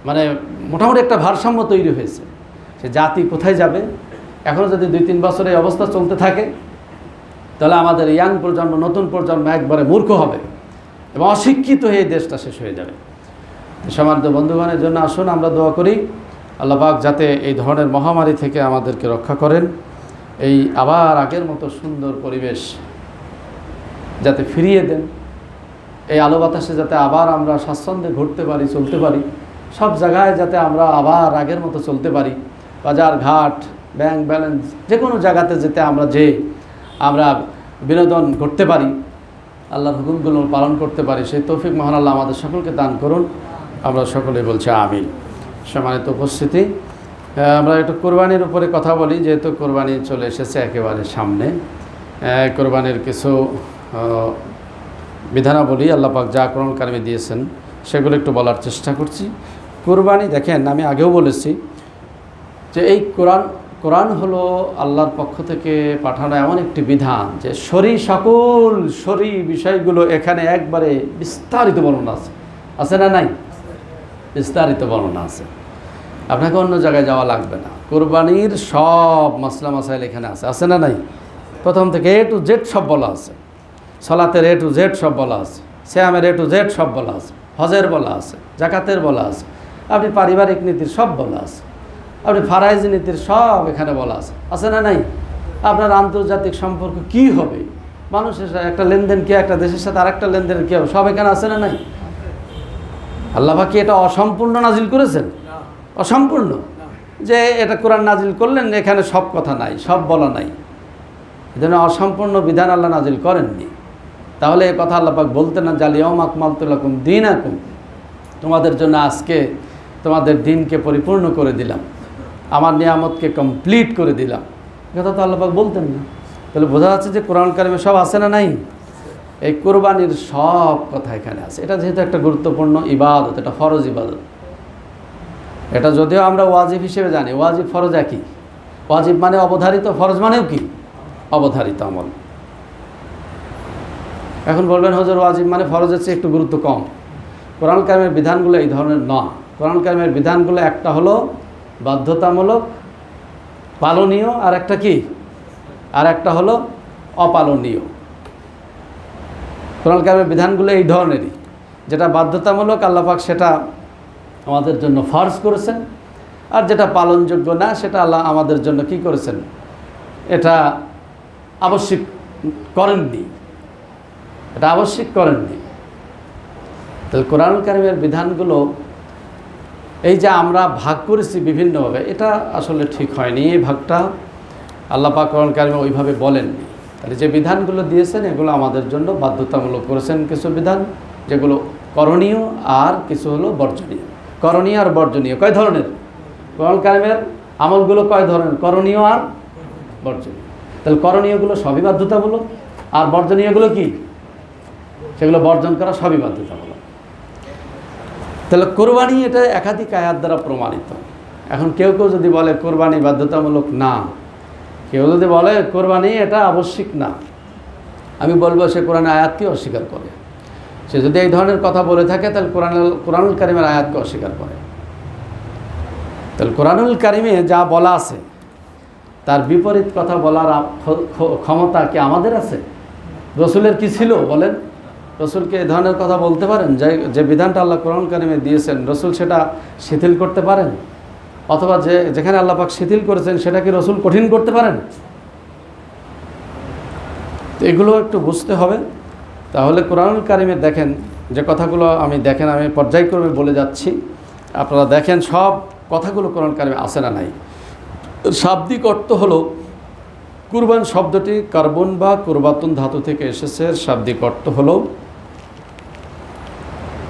মানে মোটামুটি একটা ভারসাম্য তৈরি হয়েছে, সে জাতি কোথায় যাবে। এখনও যদি 2-3 বছর এই অবস্থা চলতে থাকে তাহলে আমাদের ইয়াং প্রজন্ম, নতুন প্রজন্ম একবারে মূর্খ হবে এবং অশিক্ষিত হয়ে দেশটা শেষ হয়ে যাবে। সম্মানিত বন্ধুগণের জন্য আসুন আমরা দোয়া করি, আল্লাহ পাক যাতে এই ধরনের মহামারী থেকে আমাদেরকে রক্ষা করেন, এই আবার আগের মতো সুন্দর পরিবেশ যাতে ফিরিয়ে দেন, এই আলো বাতাসে যাতে আবার আমরা স্বাচ্ছন্দ্যে ঘুরতে পারি, চলতে পারি, সব জায়গায় যাতে আমরা আবার আগের মতো চলতে পারি, বাজার ঘাট, ব্যাংক ব্যালেন্স, যে কোনো জায়গাতে যেতে আমরা বিনোদন করতে পারি, আল্লাহর হুকুমগুলো পালন করতে পারি, সেই তৌফিক মহান আল্লাহ আমাদের সকলকে দান করুন। আমরা সকলেই বলছি আমিন। সম্মানিত উপস্থিতি, আমরা একটু কোরবানির উপরে কথা বলি, যেহেতু কোরবানি চলে এসেছে একেবারে সামনে। কোরবানির কিছু বিধানাবলী আল্লাহ পাক যা কোরআন কারিমে দিয়েছেন সেগুলো একটু বলার চেষ্টা করছি। কোরবানি দেখেন, আমি আগেও বলেছি যে এই কোরআন হলো আল্লাহর পক্ষ থেকে পাঠানো এমন একটি বিধান যে সকল বিষয়গুলো এখানে একবারে বিস্তারিত বর্ণনা আছে না নাই? বিস্তারিত বর্ণনা আছে, আপনাকে অন্য জায়গায় যাওয়া লাগবে না। কোরবানির সব মাসলা মাসাইল এখানে আছে না নাই? প্রথম থেকে A to Z সব বলা আছে, সালাতের A to Z সব বলা আছে, সিয়ামের A to Z সব বলা আছে, হজের বলা আছে, জাকাতের বলা আছে, আপনি পারিবারিক নীতির সব বলা আছে, আপনি ফারাইজ নীতির সব এখানে বলা আছে না নাই? আপনার আন্তর্জাতিক সম্পর্ক কি হবে, মানুষের একটা লেনদেন কি, একটা দেশের সাথে আরেকটা লেনদেন কী হবে, সব এখানে আছে না নাই? আল্লাহ পাক কি এটা অসম্পূর্ণ নাজিল করেছেন? অসম্পূর্ণ যে এটা কোরআন নাজিল করলেন এখানে সব কথা নাই, সব বলা নাই, এজন্য অসম্পূর্ণ বিধান আল্লাহ নাজিল করেননি। তাহলে এ কথা আল্লাহ পাক বলতেন না, জালিয়াউমা আকমালতু লাকুম দীনাকুম, তোমাদের জন্য আজকে তোমাদের দিনকে পরিপূর্ণ করে দিলাম, আমার নিয়ামতকে কমপ্লিট করে দিলাম, কথা তো আল্লাহ পাক বলতেন না। তাহলে বোঝা যাচ্ছে যে কোরআন কারিমে সব আছে না নাই? এই কোরবানির সব কথা এখানে আছে। এটা যেহেতু একটা গুরুত্বপূর্ণ ইবাদত, এটা ফরজ ইবাদত, এটা যদিও আমরা ওয়াজিব হিসেবে জানি, ওয়াজিব ফরজ একই। ওয়াজিব মানে অবধারিত, ফরজ মানেও কি? অবধারিত আমল। এখন বলবেন হুজুর ওয়াজিব মানে ফরজের চেয়ে একটু গুরুত্ব কম। কোরআন কারিমের বিধানগুলো এই ধরনের নয়। কোরআন কারিমের বিধানগুলো একটা হলো বাধ্যতামূলক, পালনীয়, আর একটা কি, আর একটা হলো অপালনীয়। কোরআন কারিমের বিধানগুলো এই ধরনেরই, যেটা বাধ্যতামূলক আল্লাহ পাক সেটা আমাদের জন্য ফরজ করেছেন, আর যেটা পালনযোগ্য না সেটা আল্লাহ আমাদের জন্য কি করেছেন, এটা আবশ্যিক করেননি, এটা আবশ্যিক করেননি। তাহলে কোরআন কারিমের বিধানগুলো এই যে আমরা ভাগ করেছি বিভিন্নভাবে, এটা আসলে ঠিক হয়নি। এই ভাগটা আল্লাহ পাক কোরআন কারিমে ওইভাবে বলেননি। তাহলে যে বিধানগুলো দিয়েছেন এগুলো আমাদের জন্য বাধ্যতামূলক করেছেন কিছু বিধান, যেগুলো করণীয়, আর কিছু হলো বর্জনীয়। করণীয় আর বর্জনীয় কয় ধরনের? কোরআন কারিমের আমলগুলো কয় ধরনের? করণীয় আর বর্জনীয়। তাহলে করণীয়গুলো সবই বাধ্যতামূলক, আর বর্জনীয়গুলো কি, সেগুলো বর্জন করা সবই বাধ্যতামূলক। তাহলে কোরবানি এটা একাধিক আয়াত দ্বারা প্রমাণিত। এখন কেউ যদি বলে কোরবানি বাধ্যতামূলক না, কেউ যদি বলে কোরবানি এটা আবশ্যিক না, আমি বলবো সে কোরআনের আয়াতকে অস্বীকার করে। সে যদি এই ধরনের কথা বলে থাকে তাহলে কোরআনুল কারিমের আয়াতকে অস্বীকার করে। তাহলে কোরআনুল কারিমে যা বলা আছে তার বিপরীত কথা বলার ক্ষমতা কি আমাদের আছে? রসুলের কি ছিল বলেন? রসুলকে এই ধরনের কথা বলতে পারেন? যে বিধানটা আল্লাহ কোরআন কারিমে দিয়েছেন রসুল সেটা শিথিল করতে পারেন? অথবা যেখানে আল্লাহ পাক শিথিল করেছেন সেটা কি রসুল কঠিন করতে পারেন? তো এগুলো একটু বুঝতে হবে। তাহলে কোরআনুল কারিমে দেখেন যে কথাগুলো আমি দেখেন আমি পর্যায়ক্রমে বলে যাচ্ছি, আপনারা দেখেন সব কথাগুলো কোরআন কারিমে আছে না নাই। শাব্দিক অর্থ হলো কুরবান শব্দটি কার্বন বা কুরবাতুন ধাতু থেকে এসেছে। শাব্দিক অর্থ হলো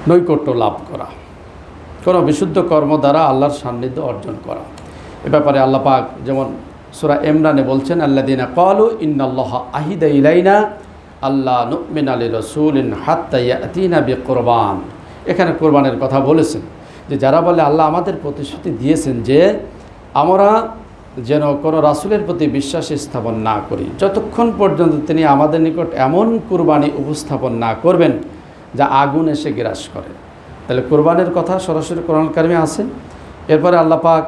নৈকট্য লাভ করা, কোনো বিশুদ্ধ কর্ম দ্বারা আল্লাহর সান্নিধ্য অর্জন করা। এ ব্যাপারে আল্লাহ পাক যেমন সূরা ইমরানে বলছেন, আল্লাযীনা ক্বালু ইন্নাল্লাহা আহিদা ইলাইনা আল্লা নু'মিনা লিরাসূলিন হাত্তা ইয়াতিনা বিকুরবান। এখানে কোরবানের কথা বলেছেন, যে যারা বলে আল্লাহ আমাদের প্রতিশ্রুতি দিয়েছেন যে আমরা যেন কোনো রাসূলের প্রতি বিশ্বাস স্থাপন না করি যতক্ষণ পর্যন্ত তিনি আমাদের নিকট এমন কুরবানি উপস্থাপন না করবেন যা আগুন এসে গ্রাস করে। তাহলে কোরবানের কথা সরাসরি কোরআন কারিমে আছে। এরপরে আল্লাহ পাক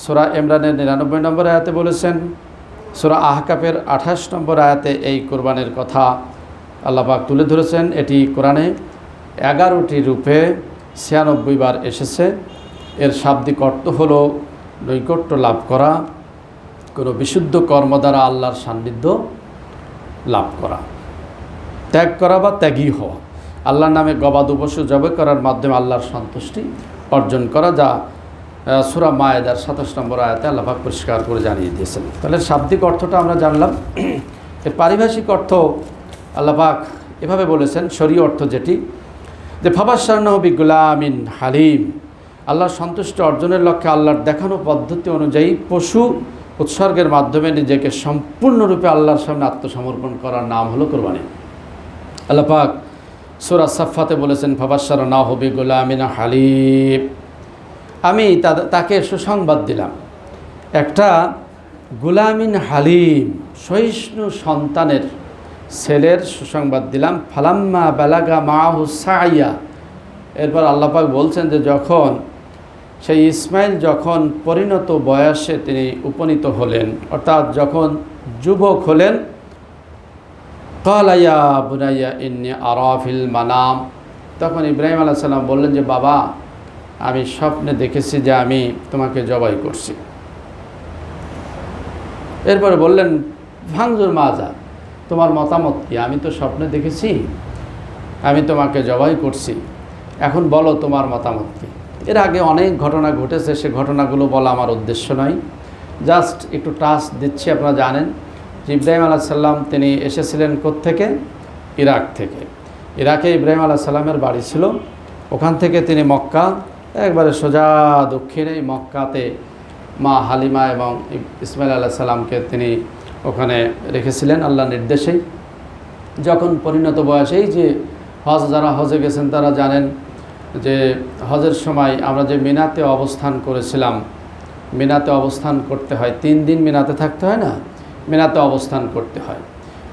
সূরা ইমরানের 99 নম্বর আয়াতে বলেছেন, সূরা আহকাফের 28 নম্বর আয়াতে এই কোরবানের কথা আল্লাহ পাক তুলে ধরেছেন। এটি কোরআনে 11টি রূপে 96 বার এসেছে। এর শাব্দিক অর্থ হলো নৈকট্য লাভ করা, কোনো বিশুদ্ধ কর্ম দ্বারা আল্লাহর সান্নিধ্য লাভ করা, ত্যাগ করা বা ত্যাগী হওয়া, আল্লাহর নামে গবাদি পশু জবাই করার মাধ্যমে আল্লাহর সন্তুষ্টি অর্জন করা, যা সূরা মায়েদার 27 নম্বর আয়াতে আল্লাহ পাক পরিষ্কার করে জানিয়ে দিয়েছেন। তাহলে শাব্দিক অর্থটা আমরা জানলাম। এর পারিভাষিক অর্থ আল্লাহ পাক এভাবে বলেছেন, শরীয় অর্থ যেটি, যে ফাবাশশারনাহু বিগুলামিন হালিম, আল্লাহর সন্তুষ্টি অর্জনের লক্ষ্যে আল্লাহর দেখানো পদ্ধতি অনুযায়ী পশু উৎসর্গের মাধ্যমে নিজেকে সম্পূর্ণরূপে আল্লাহর সামনে আত্মসমর্পণ করার নাম হলো কোরবানি। আল্লাহ পাক সূরা সাফফাতে বলেছেন, ফাবাশশারনাহু বিগুলামিন হালিম, আমি তাকে সুসংবাদ দিলাম একটা গুলামিন হালিম, সহিষ্ণু সন্তানের ছেলের সুসংবাদ দিলাম। ফালাম্মা বালাগা মাহু সাইয়া, এরপর আল্লাহ পাক বলছেন যে যখন সেই ইসমাইল যখন পরিণত বয়সে তিনি উপনীত হলেন, অর্থাৎ যখন যুবক হলেন, ক্বালা ইয়া বুনাইয়া ইন্নী আরা ফিল মানাম, তখন ইব্রাহিম আলাইহিস সালাম বললেন যে বাবা, আমি স্বপ্নে দেখেছি যে আমি তোমাকে জবাই করছি। এরপরে বললেন ফানজুর মাজা, তোমার মতামত কি? আমি তো স্বপ্নে দেখেছি আমি তোমাকে জবাই করছি, এখন বলো তোমার মতামত কি? এর আগে অনেক ঘটনা ঘটেছে, সে ঘটনাগুলো বলা আমার উদ্দেশ্য নয়, জাস্ট একটু টাচ দিচ্ছি। আপনারা জানেন যে ইব্রাহিম আলাইহিস সালাম তিনি এসেছিলেন কোত্থেকে? ইরাক থেকে। ইরাকে ইব্রাহিম আলাইহিস সালামের বাড়ি ছিল। ওখান থেকে তিনি মক্কা, একবারে সোজা দক্ষিণে মক্কাতে মা হালিমা এবং ইসমাইল আলাইহিস সালামকে তিনি ওখানে রেখেছিলেন আল্লাহর নির্দেশেই। যখন পরিণত বয়সেই যে যারা হজে গেছেন তারা জানেন যে হজের সময় আমরা যে মিনাতে অবস্থান করেছিলাম, মিনাতে অবস্থান করতে হয় 3 দিন, মিনাতে থাকতে হয় না, মিনাতে অবস্থান করতে হয়।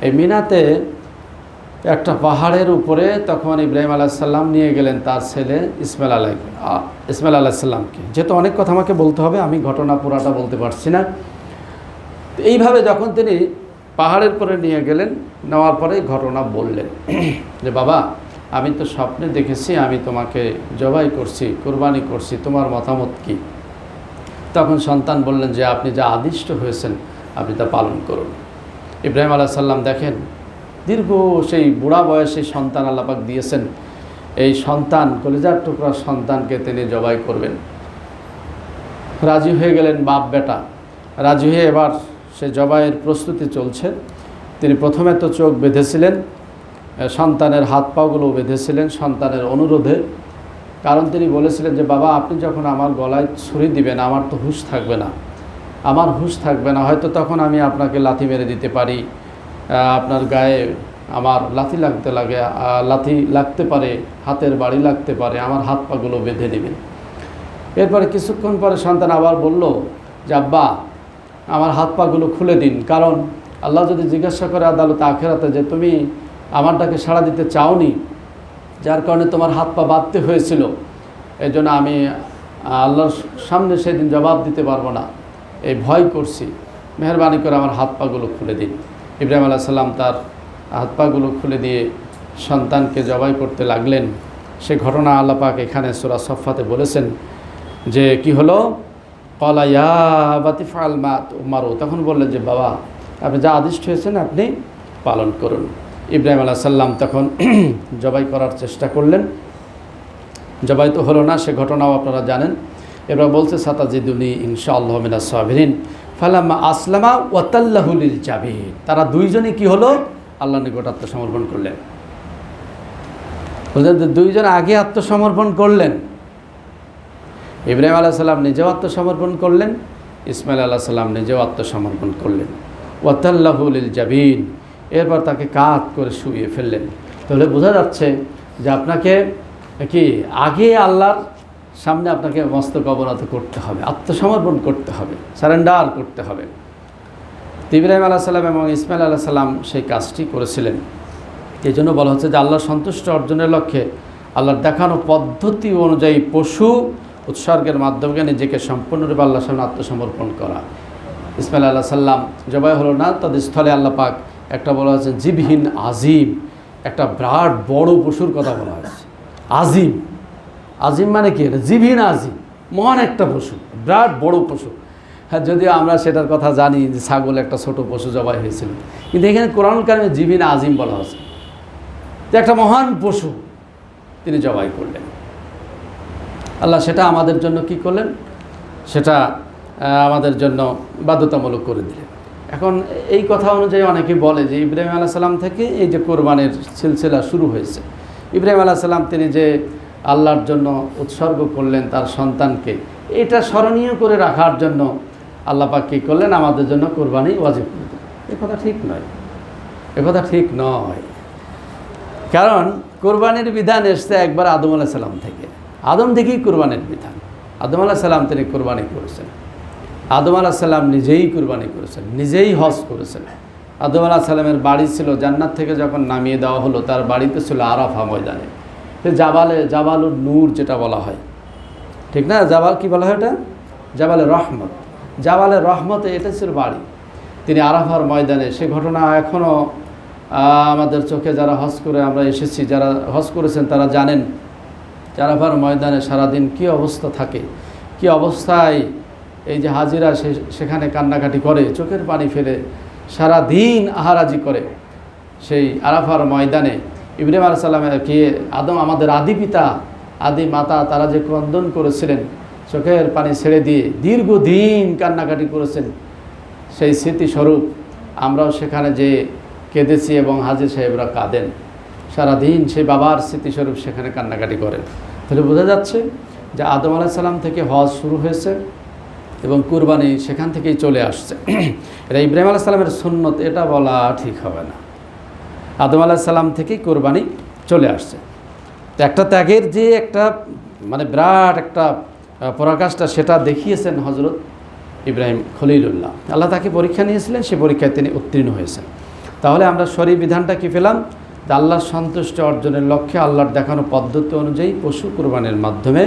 এই মিনাতে একটা পাহাড়ের উপরে তখন ইব্রাহিম আলাইহিস সালাম নিয়ে গেলেন তার ছেলে ইসমাইল আলাইহিস সালামকে। যেহেতু অনেক কথা আমাকে বলতে হবে, আমি ঘটনা পুরাটা বলতে পারছি না। এইভাবে যখন তিনি পাহাড়ের পরে নিয়ে গেলেন, নেওয়ার পরেই ঘটনা বললেন যে বাবা, আমি তো স্বপ্নে দেখেছি আমি তোমাকে জবাই করছি, কুরবানি করছি, তোমার মতামত কি? তখন সন্তান বললেন যে আপনি যা আদিষ্ট হয়েছেন আপনি তা পালন করুন। ইব্রাহিম আলাইহিস সালাম দেখেন দীর্ঘ সেই বুড়া বয়সে সন্তান আল্লাহ পাক দিয়েছেন, এই সন্তান কলিজার টুকরা সন্তানকে তিনি জবাই করবেন। রাজি হয়ে গেলেন বাপ বেটা, রাজি হয়ে এবার সে জবাইয়ের প্রস্তুতি চলছে। তিনি প্রথমে তো চোখ বেঁধেছিলেন, সন্তানের হাত পাগুলো বেঁধেছিলেন সন্তানের অনুরোধে, কারণ তিনি বলেছিলেন যে বাবা, আপনি যখন আমার গলায় ছুরি দিবেন আমার তো হুঁশ থাকবে না, আমার হুঁশ থাকবে না, হয়তো তখন আমি আপনাকে লাথি মেরে দিতে পারি, আপনার গায়ে আমার লাথি লাগতে পারে, হাতের বাড়ি লাগতে পারে, আমার হাত পাগুলো বেঁধে দিবেন। এরপরে কিছুক্ষণ পরে সন্তান আবার বলল যে আব্বা, আমার হাত পাগুলো খুলে দিন, কারণ আল্লাহ যদি জিজ্ঞাসা করে আদালতে আখেরাতে যে তুমি আমার ডাকে সাড়া দিতে চাওনি, যার কারণে তোমার হাত পা বাঁধতে হয়েছিল, এই জন্য আমি আল্লাহর সামনে সেদিন জবাব দিতে পারবো না, এই ভয় করছি, মেহরবানি করে আমার হাত পাগুলো খুলে দিন। ইব্রাহিম আলাইহিস সালাম তার হাত পাগুলো খুলে দিয়ে সন্তানকে জবাই করতে লাগলেন। সে ঘটনা আল্লাহ পাক এখানে সূরা সাফফাতে বলেছেন যে কি হলো, ক্বালা ইয়া আবাতি ফাআল মা তু'মারু, তখন বললেন যে বাবা, আপনি যা আদিষ্ট হয়েছেন আপনি পালন করুন। ইব্রাহিম আলাইহিস সালাম তখন জবাই করার চেষ্টা করলেন। জবাই তো হলো না, সে ঘটনাও আপনারা জানেন। এবার বলছে সাতাজিদুনি ইনশাআল্লাহ মিনাস সাবিরিন ফালাম্মা আসলামা ওয়াতাল্লাহু লিল জাবিন, তারা দুইজনই কি হলো, আল্লাহর নিকট আত্মসমর্পণ করলেন। বুঝলেন, দুইজন আগে আত্মসমর্পণ করলেন। ইব্রাহিম আলাইহিস সালাম নিজেও আত্মসমর্পণ করলেন, ইসমাইল আলাইহিস সালাম নিজেও আত্মসমর্পণ করলেন। ওয়াতাল্লাহু লিল জাবিন, এরপর তাকে কাত করে শুইয়ে ফেললেন। তাহলে বোঝা যাচ্ছে যে আপনাকে কি আগে আল্লাহর সামনে আপনাকে মস্তক অবনত করতে হবে, আত্মসমর্পণ করতে হবে, সারেন্ডার করতে হবে। ইব্রাহিম আলাইহিস সালাম এবং ইসমাইল আলাইহিস সালাম সেই কাজটি করেছিলেন। এই জন্য বলা হচ্ছে যে আল্লাহর সন্তুষ্ট অর্জনের লক্ষ্যে আল্লাহর দেখানো পদ্ধতি অনুযায়ী পশু উৎসর্গের মাধ্যমে নিজেকে সম্পূর্ণরূপে আল্লাহর সামনে আত্মসমর্পণ করা। ইসমাইল আলাইহিস সালাম জবাই হলো না, তাদের স্থলে আল্লাহ পাক একটা বলা হয়েছে জিবহিন আজিম, একটা বিরাট বড় পশুর কথা বলা হয়েছে। আজিম, আজিম মানে কি, এটা জিবহিন আজিম, মহান একটা পশু, বিরাট বড় পশু। হ্যাঁ, যদিও আমরা সেটার কথা জানি যে ছাগল একটা ছোট পশু জবাই হয়েছিল, কিন্তু এখানে কোরআনুল কারিমে জিবহিন আজিম বলা হয়েছে যে একটা মহান পশু তিনি জবাই করলেন। আল্লাহ সেটা আমাদের জন্য কি করলেন, সেটা আমাদের জন্য বাধ্যতামূলক করে দিলেন। এখন এই কথা অনুযায়ী অনেকে বলে যে ইব্রাহিম আলাইহিস সালাম থেকে এই যে কোরবানির সিলসিলা শুরু হয়েছে। ইব্রাহিম আলাইহিস সালাম তিনি যে আল্লাহর জন্য উৎসর্গ করলেন তার সন্তানকে, এটা স্মরণীয় করে রাখার জন্য আল্লাহ পাক কী করলেন, আমাদের জন্য কোরবানি ওয়াজিব করে দিলেন। এ কথা ঠিক নয়, এ কথা ঠিক নয়। কারণ কোরবানির বিধান এসছে একবার আদম আলাইহিস সালাম থেকে, আদম থেকেই কোরবানির বিধান। আদম আলাইহিস সালাম তিনি কোরবানি করেছেন, আদম আলাইহিস সালাম নিজেই কোরবানি করেছেন, নিজেই হজ করেছেন। আদম আলাইহিস সালামের বাড়ি ছিল জান্নাত থেকে যখন নামিয়ে দেওয়া হলো, তার বাড়িতে ছিল আরাফা ময়দানে, জাবালুন নূর যেটা বলা হয়, ঠিক না? জাবাল কি বলা হয়, এটা জাবালে রহমত, জাবালে রহমতে এটা ছিল বাড়ি। তিনি আরাফার ময়দানে, সে ঘটনা এখনও আমাদের চোখে যারা হজ করে আমরা এসেছি, যারা হজ করেছেন তারা জানেন আরাফার ময়দানে সারাদিন কি অবস্থা থাকে, কি অবস্থায় এই যে হাজিরা সেখানে কান্নাকাটি করে, চোখের পানি ফেলে সারাদিন আহারাজি করে। সেই আরাফার ময়দানে ইব্রাহিম আলাইহিস সালামকে আদম, আমাদের আদি পিতা আদি মাতা, তারা যে ক্রন্দন করেছিলেন, চোখের পানি ছেড়ে দিয়ে দীর্ঘদিন কান্নাকাটি করেছেন, সেই স্মৃতিস্বরূপ আমরাও সেখানে যে কেঁদেছি এবং হাজী সাহেবরা কাঁদেন সারাদিন, সেই বাবার স্মৃতিস্বরূপ সেখানে কান্নাকাটি করেন। তাহলে বোঝা যাচ্ছে যে আদম আলাইহিস সালাম থেকে হজ শুরু হয়েছে এবং কুরবানি সেখান থেকেই চলে আসছে। এটা ইব্রাহিম আলাইহিস সালামের সুন্নত, এটা বলা ঠিক হবে না। আদম আলাইহিস সালাম থেকেই কোরবানি চলে আসছে। তো একটা ত্যাগের যে একটা মানে বিরাট একটা পরাকাষ্ঠা, সেটা দেখিয়েছেন হজরত ইব্রাহিম খলিলুল্লাহ। আল্লাহ তাকে পরীক্ষা নিয়েছিলেন, সে পরীক্ষায় তিনি উত্তীর্ণ হয়েছেন। তাহলে আমরা শরীয়ত বিধানটা কি পেলাম, যে আল্লাহর সন্তুষ্টি অর্জনের লক্ষ্যে আল্লাহর দেখানো পদ্ধতি অনুযায়ী পশু কোরবানির মাধ্যমে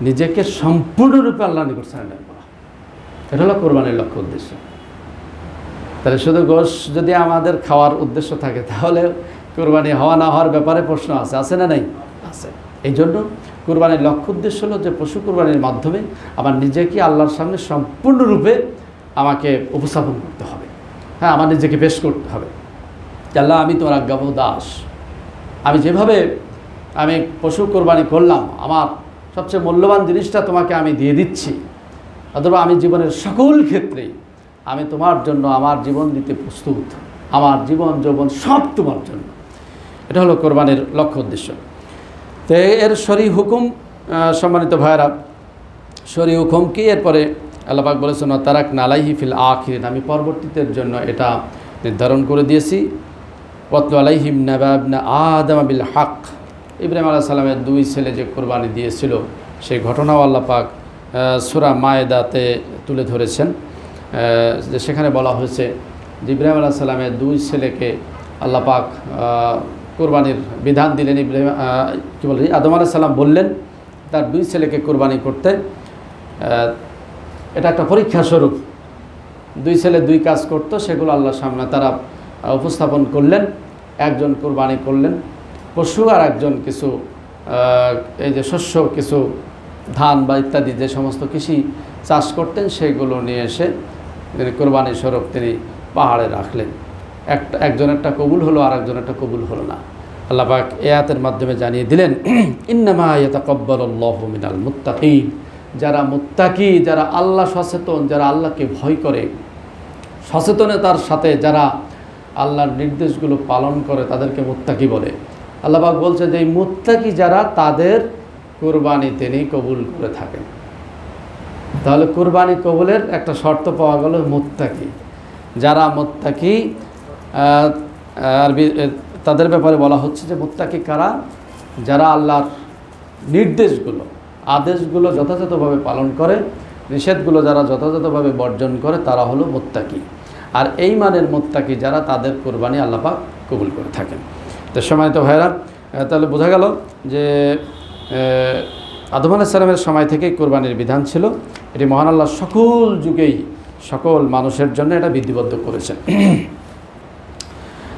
নিজেকে সম্পূর্ণরূপে আল্লাহর নিকট সারেন্ডার করা, এটা হলো কোরবানির লক্ষ্য উদ্দেশ্য। তাহলে শুধু গোশ যদি আমাদের খাওয়ার উদ্দেশ্য থাকে, তাহলে কোরবানি হওয়া না হওয়ার ব্যাপারে প্রশ্ন আছে না নাই? আছে। এই জন্য কোরবানির লক্ষ্য উদ্দেশ্য হলো যে পশু কোরবানির মাধ্যমে আমার নিজেকে আল্লাহর সামনে সম্পূর্ণরূপে আমাকে উপস্থাপন করতে হবে। হ্যাঁ, আমার নিজেকে পেশ করতে হবে যে আল্লাহ, আমি তোমার আজ্ঞাবহ দাস, আমি যেভাবে আমি পশু কোরবানি করলাম, আমার সবচেয়ে মূল্যবান জিনিসটা তোমাকে আমি দিয়ে দিচ্ছি, অথবা আমি জীবনের সকল ক্ষেত্রেই আমি তোমার জন্য আমার জীবন দিতে প্রস্তুত, আমার জীবন যৌবন সব তোমার জন্য। এটা হলো কোরবানির লক্ষ্য উদ্দেশ্য। তো এর শরী হুকুম, সম্মানিত ভাইরা, শরী হুকুম কি? এরপরে আল্লাহ পাক বলেছেন তারাক নালাইহি ফিল আখিরিন, আমি পরবর্তীদের জন্য এটা নির্ধারণ করে দিয়েছি। ওয়াতলু আলাইহিম নাবা ইবনা আদম বিল হক, ইব্রাহিম আলাইহিস সালামের দুই ছেলে যে কোরবানি দিয়েছিল, সেই ঘটনাও আল্লাহ পাক সূরা মায়েদাতে তুলে ধরেছেন। যে সেখানে বলা হয়েছে যে ইব্রাহিম আলাইহিস সালামের দুই ছেলেকে আল্লাহ পাক কোরবানির বিধান দিলেন। ইব্রাহিম কী বলে, আদম আলাইহিস সালাম বললেন তার দুই ছেলেকে কোরবানি করতে। এটা একটা পরীক্ষা স্বরূপ, দুই ছেলে দুই কাজ করতো, সেগুলো আল্লাহর সামনে তারা উপস্থাপন করলেন। একজন কোরবানি করলেন পশু, আর একজন কিছু এই যে শস্য, কিছু ধান বা ইত্যাদি যে সমস্ত কৃষি চাষ করতেন, সেগুলো নিয়ে এসে তিনি কোরবানি স্বরূপ তিনি পাহাড়ে রাখলেন। একজনেরটা কবুল হলো, আর একজনেরটা কবুল হলো না। আল্লাহ পাক এই আয়াতের মাধ্যমে জানিয়ে দিলেন, ইন্নামা ইয়াতাকাব্বালুল্লাহু মিনাল মুত্তাকিন, যারা মুত্তাকি, যারা আল্লাহ সচেতন, যারা আল্লাহকে ভয় করে, সচেতনতার সাথে যারা আল্লাহর নির্দেশগুলো পালন করে তাদেরকে মুত্তাকি বলে। আল্লাহ পাক বলছে যে এই মুত্তাকি যারা, তাদের কুরবানি তিনি কবুল করে থাকেন। তাহলে কুরবানি কবুলের একটা শর্ত পাওয়া গেল, মুত্তাকি। যারা মুত্তাকি, আরবি তাদের ব্যাপারে বলা হচ্ছে যে মুত্তাকি কারা? যারা আল্লাহর নির্দেশগুলো, আদেশগুলো যথাযথভাবে পালন করে, নিষেধগুলো যারা যথাযথভাবে বর্জন করে, তারা হলো মুত্তাকি। আর এই মানের মুত্তাকি যারা, তাদের কুরবানি আল্লাহ পাক কবুল করে থাকেন। তো সম্মানিত ভাইরা, তাহলে বোঝা গেল যে আদম আলাইহিস সালামের সময় থেকেই কুরবানির বিধান ছিল। এটি মহান আল্লাহ সকল যুগেই সকল মানুষের জন্য এটা বিধিবদ্ধ করেছেন।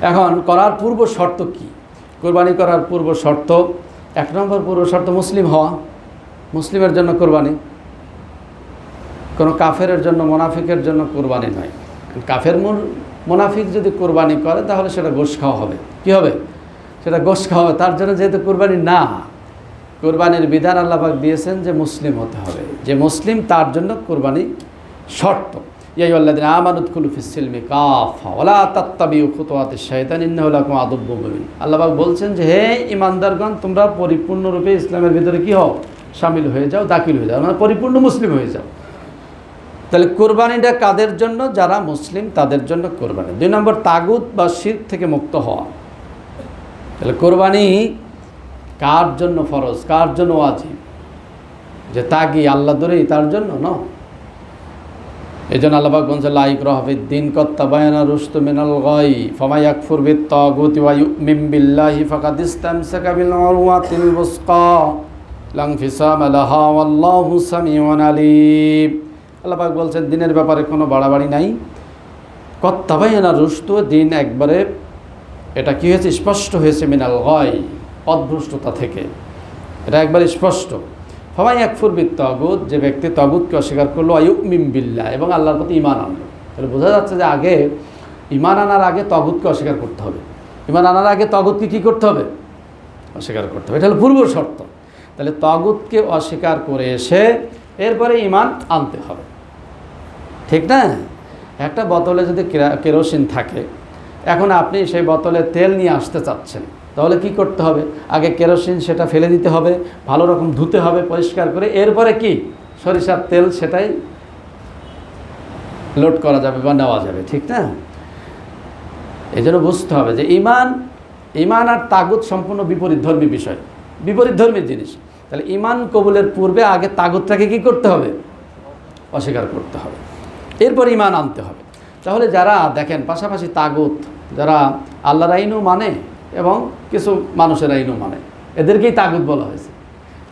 এখন করার পূর্ব শর্ত কি? কুরবানি করার পূর্ব শর্ত, 1 নম্বর পূর্ব শর্ত মুসলিম হওয়া। মুসলিমের জন্য কুরবানি, কোনো কাফেরের জন্য, মুনাফিকের জন্য কুরবানি নয়। কাফের মুনাফিক যদি কুরবানি করে তাহলে সেটা গোশ খাওয়া হবে। কি হবে? সেটা গোশ খাওয়া হবে। তার জন্য যেহেতু কুরবানি না, কুরবানির বিধান আল্লাহ পাক দিয়েছেন যে মুসলিম হতে হবে, যে মুসলিম তার জন্য কুরবানি শর্ত। ইয়া আইয়ুহাল্লাযীনা আমানু উদখুলু ফিস-সিলমি কাফা ওয়া লা তাত্তাবিউ খুতুওয়াতিশ শাইতান ইন্নাহু লাকুম আদুব্বুম মুবিন। আল্লাহ পাক বলছেন যে হে ঈমানদারগণ, তোমরা পরিপূর্ণরূপে ইসলামের ভিতরে কি হও? শামিল হয়ে যাও, দাখিল হয়ে যাও, মানে পরিপূর্ণ মুসলিম হয়ে যাও। তাহলে কোরবানিটা কাদের জন্য? যারা মুসলিম তাদের জন্য কোরবানি। 2 নম্বর তাগুত বা শিরক থেকে মুক্ত হওয়া। তাহলে কোরবানি কার জন্য ফরজ, কার জন্য ওয়াজিব? যে তাগি আল্লাহ ধরেই তার জন্য না। এই জন্য আল্লাহ পাক বলছেন লা ইকরাহা ফিদ-দীন ক্বাদ তাবায়ানা রুশদু মিনাল গাই ফামান ইয়াকফুর বিত-তাগুতি ওয়া ইউমিন বিল্লাহি ফাকাদ ইসতামসাকা বিল উরওয়াতিল বুসকা লা ইনফিসামা লাহা ওয়াল্লাহু সামিউন আলীম। আল্লাহ পাক বলছেন দিনের ব্যাপারে কোনো বাড়াবাড়ি নাই। ক্বাদ তাবায়ানা রুশদু, দিন একবারে এটা কি হয়েছে? স্পষ্ট হয়েছে। মিনাল গাই, পথভ্রষ্টতা থেকে এটা একবারে স্পষ্ট। ফামান ইয়াকফুর বিত-তাগুত, যে ব্যক্তি তাগুতকে অস্বীকার করলো, ওয়া ইউমিন বিল্লাহ, এবং আল্লাহর প্রতি ঈমান আনলো। তাহলে বোঝা যাচ্ছে যে আগে ঈমান আনার আগে তাগুতকে অস্বীকার করতে হবে। ঈমান আনার আগে তাগুতকে কী করতে হবে? অস্বীকার করতে হবে। এটা হলো পূর্ব শর্ত। তাহলে তাগুতকে অস্বীকার করে এসে এরপরে ঈমান আনতে হবে, ঠিক না? একটা বোতলে যদি কেরোসিন থাকে, এখন আপনি সেই বোতলে তেল নিয়ে আসতে চাচ্ছেন, তাহলে কি করতে হবে? আগে কেরোসিন সেটা ফেলে দিতে হবে, ভালো রকম ধুতে হবে পরিষ্কার করে, এরপরে কি সরিষার তেল সেটাই লোড করা যাবে বা নেওয়া যাবে, ঠিক না? এই জন্য বুঝতে হবে যে ঈমান আর তাগুত সম্পূর্ণ বিপরীতধর্মী বিষয়, বিপরীতধর্মী জিনিস। তাহলে ঈমান কবুলের পূর্বে আগে তাগুতটাকে কি করতে হবে? অস্বীকার করতে হবে, এরপর ঈমান আনতে হবে। তাহলে যারা দেখেন পাশাপাশি তাগুত, যারা আল্লাহর আইনও মানে এবং কিছু মানুষের আইনও মানে, এদেরকেই তাগুত বলা হয়েছে।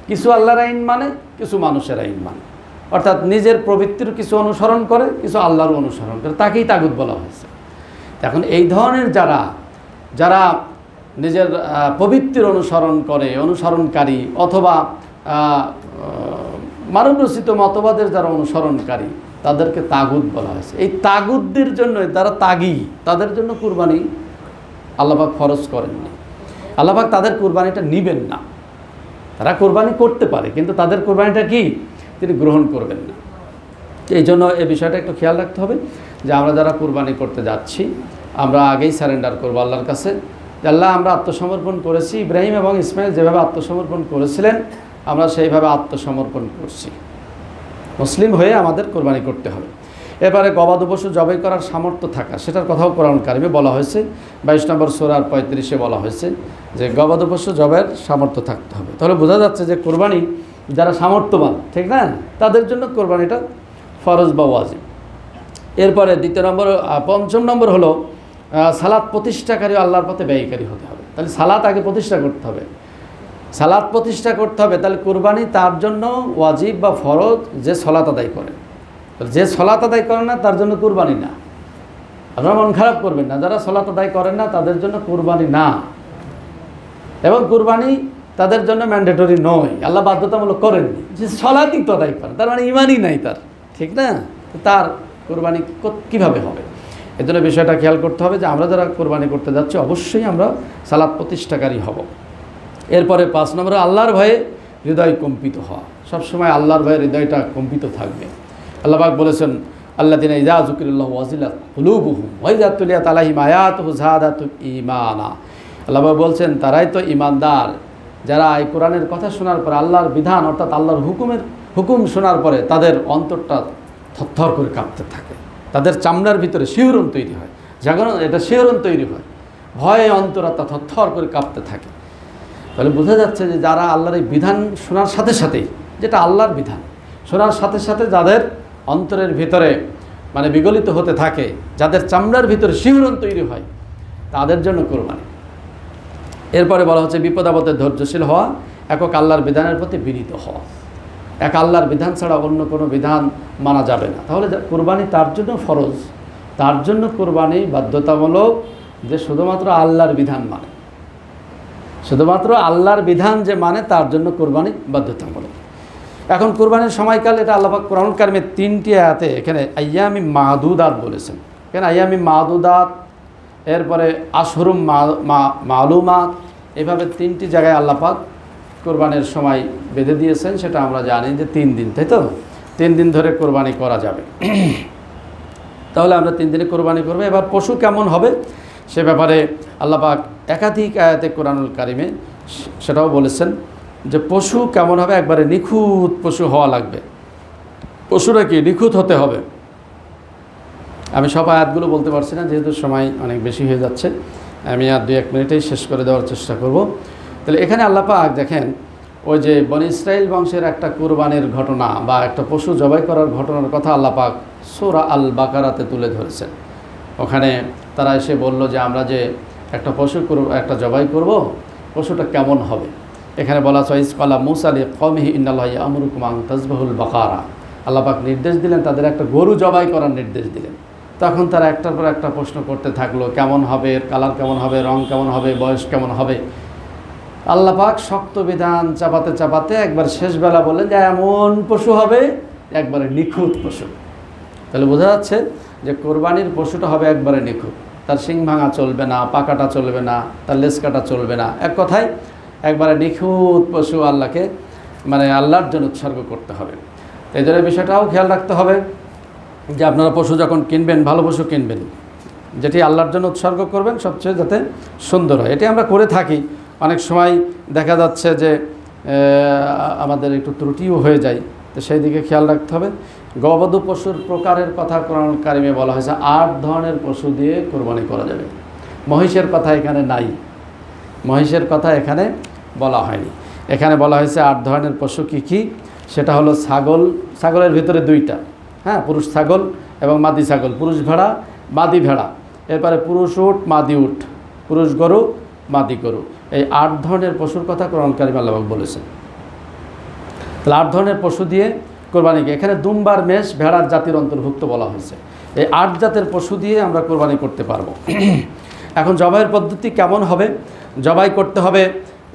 কিছু আল্লাহর আইন মানে, কিছু মানুষের আইন মানে, অর্থাৎ নিজের প্রবৃত্তির কিছু অনুসরণ করে, কিছু আল্লাহর অনুসরণ করে, তাকেই তাগুত বলা হয়েছে। এখন এই ধরনের যারা নিজের প্রবৃত্তির অনুসরণ করে, অনুসরণকারী, অথবা মানবরচিত মতবাদের যারা অনুসরণকারী, তাদেরকে তাগুত বলা হয়েছে। এই তাগুতদের জন্য, যারা তাগী, তাদের জন্য কুরবানি আল্লাহ পাক ফরজ করেননি। আল্লাহ পাক তাদের কুরবানিটা নিবেন না। তারা কুরবানি করতে পারে, কিন্তু তাদের কুরবানিটা কি তিনি গ্রহণ করবেন না। এই জন্য এই বিষয়টা একটু খেয়াল রাখতে হবে যে আমরা যারা কুরবানি করতে যাচ্ছি, আমরা আগেই সারেন্ডার করবো আল্লাহর কাছে যে আল্লাহ, আমরা আত্মসমর্পণ করেছি, ইব্রাহিম এবং ইসমাইল যেভাবে আত্মসমর্পণ করেছিলেন আমরা সেইভাবে আত্মসমর্পণ করছি। মুসলিম হয়ে আমাদের কোরবানি করতে হবে। এবারে গবাদি পশু জবাই করার সামর্থ্য থাকা, সেটার কথাও কোরআন কারিমে বলা হয়েছে। 22 নম্বর সূরার 35-এ বলা হয়েছে যে গবাদি পশু জবাইয়ের সামর্থ্য থাকতে হবে। তাহলে বোঝা যাচ্ছে যে কোরবানি যারা সামর্থ্যবান, ঠিক না, তাদের জন্য কোরবানিটা ফরজ বা ওয়াজিব। এরপরে 5 নম্বর হলো সালাত প্রতিষ্ঠাকারী, আল্লাহর পথে ব্যয়কারী হতে হবে। তাহলে সালাত আগে প্রতিষ্ঠা করতে হবে। সালাত প্রতিষ্ঠা করতে হবে, তাহলে কুরবানি তার জন্য ওয়াজিব বা ফরজ যে সালাত আদায় করে। যে সালাত আদায় করে না তার জন্য কুরবানি না। আপনারা মন খারাপ করবেন না, যারা সালাত আদায় করেন না তাদের জন্য কুরবানি না, এবং কুরবানি তাদের জন্য ম্যান্ডেটরি নয়, আল্লাহ বাধ্যতামূলক করেননি। যে সালাতই তো আদায় করে, তার মানে ইমানই নাই তার, ঠিক না? তার কুরবানি কীভাবে হবে? এই জন্য বিষয়টা খেয়াল করতে হবে যে আমরা যারা কোরবানি করতে যাচ্ছি অবশ্যই আমরা সালাত প্রতিষ্ঠাকারী হব। এরপরে 5 নম্বরে আল্লাহর ভয়ে হৃদয় কম্পিত হওয়া। সবসময় আল্লাহর ভয়ে হৃদয়টা কম্পিত থাকবে। আল্লাহ পাক বলেছেন আল্লাযীনা ইযা যুকিরাল্লাহু ওয়াজিলাত কুলুবুহুম ওয়া ইযা তুলিয়াত আলাইহিম আয়াতুহু যাদাতুহুম ঈমানা। আল্লাহ পাক বলছেন তারাই তো ঈমানদার যারা এই কোরআনের কথা শোনার পর আল্লাহর বিধান অর্থাৎ আল্লাহর হুকুম শোনার পরে তাদের অন্তরটা থরথর করে কাঁপতে থাকে, তাদের চামড়ার ভিতরে শিহরণ তৈরি হয়, যখন এটা শিহরণ তৈরি হয় ভয়ে অন্তরাত্মা থরথর করে কাঁপতে থাকে। তাহলে বোঝা যাচ্ছে যে যারা আল্লাহর এই বিধান শোনার সাথে সাথেই, যেটা আল্লাহর বিধান শোনার সাথে সাথে যাদের অন্তরের ভিতরে মানে বিগলিত হতে থাকে, যাদের চামড়ার ভিতরে শিহরণ তৈরি হয়, তাদের জন্য কোরবানি। এরপরে বলা হচ্ছে বিপদ আপদে ধৈর্যশীল হওয়া, একক আল্লাহর বিধানের প্রতি বিনীত হওয়া। এক আল্লাহর বিধান ছাড়া অন্য কোনো বিধান মানা যাবে না। তাহলে কোরবানি তার জন্য ফরজ, তার জন্য কোরবানি বাধ্যতামূলক যে শুধুমাত্র আল্লাহর বিধান মানে, শুধুমাত্র আল্লাহর বিধান যে মানে তার জন্য কোরবানি বাধ্যতামূলক। এখন কোরবানির সময়কাল এটা আল্লাহ পাক কোরআনুল কারিমের 3টি আয়াতে এখানে আইয়ামি মাদুদাত বলেছেন। এখানে আইয়ামি মাদুদাত, এরপরে আশহুরুম মালুমাত, এভাবে 3টি জায়গায় আল্লাহ পাক কোরবানির সময় বেঁধে দিয়েছেন। সেটা আমরা জানি যে 3 দিন, তাই তো 3 দিন ধরে কোরবানি করা যাবে। তাহলে আমরা 3 দিনে কোরবানি করবো। এবার পশু কেমন হবে সে ব্যাপারে আল্লাহ পাক একাধিক আয়াতে কোরআনুল কারিমে সেটাও বলেছেন যে পশু কেমন হবে, একবারে নিখুঁত পশু হওয়া লাগবে। পশুরা কি নিখুঁত হতে হবে। আমি সব আয়াতগুলো বলতে পারছি না যেহেতু সময় অনেক বেশি হয়ে যাচ্ছে, আমি আর 2-1 মিনিটেই শেষ করে দেওয়ার চেষ্টা করব। তাহলে এখানে আল্লাহ পাক দেখেন ওই যে বনি ইসরাইল বংশের একটা কোরবানির ঘটনা বা একটা পশু জবাই করার ঘটনার কথা আল্লাহ পাক সূরা আল বাকারাতে তুলে ধরেছেন। ওখানে তারা এসে বলল যে আমরা যে একটা পশু একটা জবাই করব, পশুটা কেমন হবে। এখানে বলা আছে ইসকালা মুসা লিকওমিহি ইন্নাল্লাহা ইয়া'মুরুকুম আন তাযবাহুল বাকারা। আল্লাহ পাক নির্দেশ দিলেন, তাদের একটা গরু জবাই করার নির্দেশ দিলেন। তখন তারা একটার পর একটা প্রশ্ন করতে থাকলো, কেমন হবে, এর কালার কেমন হবে, রং কেমন হবে, বয়স কেমন হবে। আল্লাহ পাক শক্ত বিধান চাপাতে চাপাতে একবার শেষবেলা বললেন যে এমন পশু হবে, একবারে নিখুঁত পশু। তাহলে বোঝা যাচ্ছে যে কোরবানির পশুটা হবে একবারে নিখুঁত, তার শিং ভাঙা চলবে না, পাকাটা চলবে না, তার লেজ কাটা চলবে না, এক কথায় একবারে নিখুঁত পশু আল্লাহকে মানে আল্লাহর জন্য উৎসর্গ করতে হবে। এই জন্য বিষয়টাও খেয়াল রাখতে হবে যে আপনারা পশু যখন কিনবেন ভালো পশু কিনবেন, যেটি আল্লাহর জন্য উৎসর্গ করবেন সবচেয়ে যাতে সুন্দর হয়। এটি আমরা করে থাকি, অনেক সময় দেখা যাচ্ছে যে আমাদের একটু ত্রুটিও হয়ে যায়, তো সেই দিকে খেয়াল রাখতে হবে। গবাদি পশুর প্রকারের কথা কোরআনুল কারিমে বলা হয়েছে 8 ধরনের পশু দিয়ে কোরবানি করা যাবে। মহিষের কথা এখানে নাই, মহিষের কথা এখানে বলা হয়নি। এখানে বলা হয়েছে 8 ধরনের পশু কী কী, সেটা হলো ছাগল, ছাগলের ভিতরে 2টা, হ্যাঁ, পুরুষ ছাগল এবং মাদি ছাগল, পুরুষ ভেড়া মাদি ভেড়া, এরপরে পুরুষ উট মাদি উট, পুরুষ গরু মাদি গরু। এই 8 ধরনের পশুর কথা কোরআনুল কারিমে আল্লাহ পাক বলেছেন। তাহলে 8 ধরনের পশু দিয়ে কোরবানিকে, এখানে দুম্বার মেষ ভেড়ার জাতির অন্তর্ভুক্ত বলা হয়েছে। এই 8 জাতের পশু দিয়ে আমরা কোরবানি করতে পারবো। এখন জবাইয়ের পদ্ধতি কেমন হবে, জবাই করতে হবে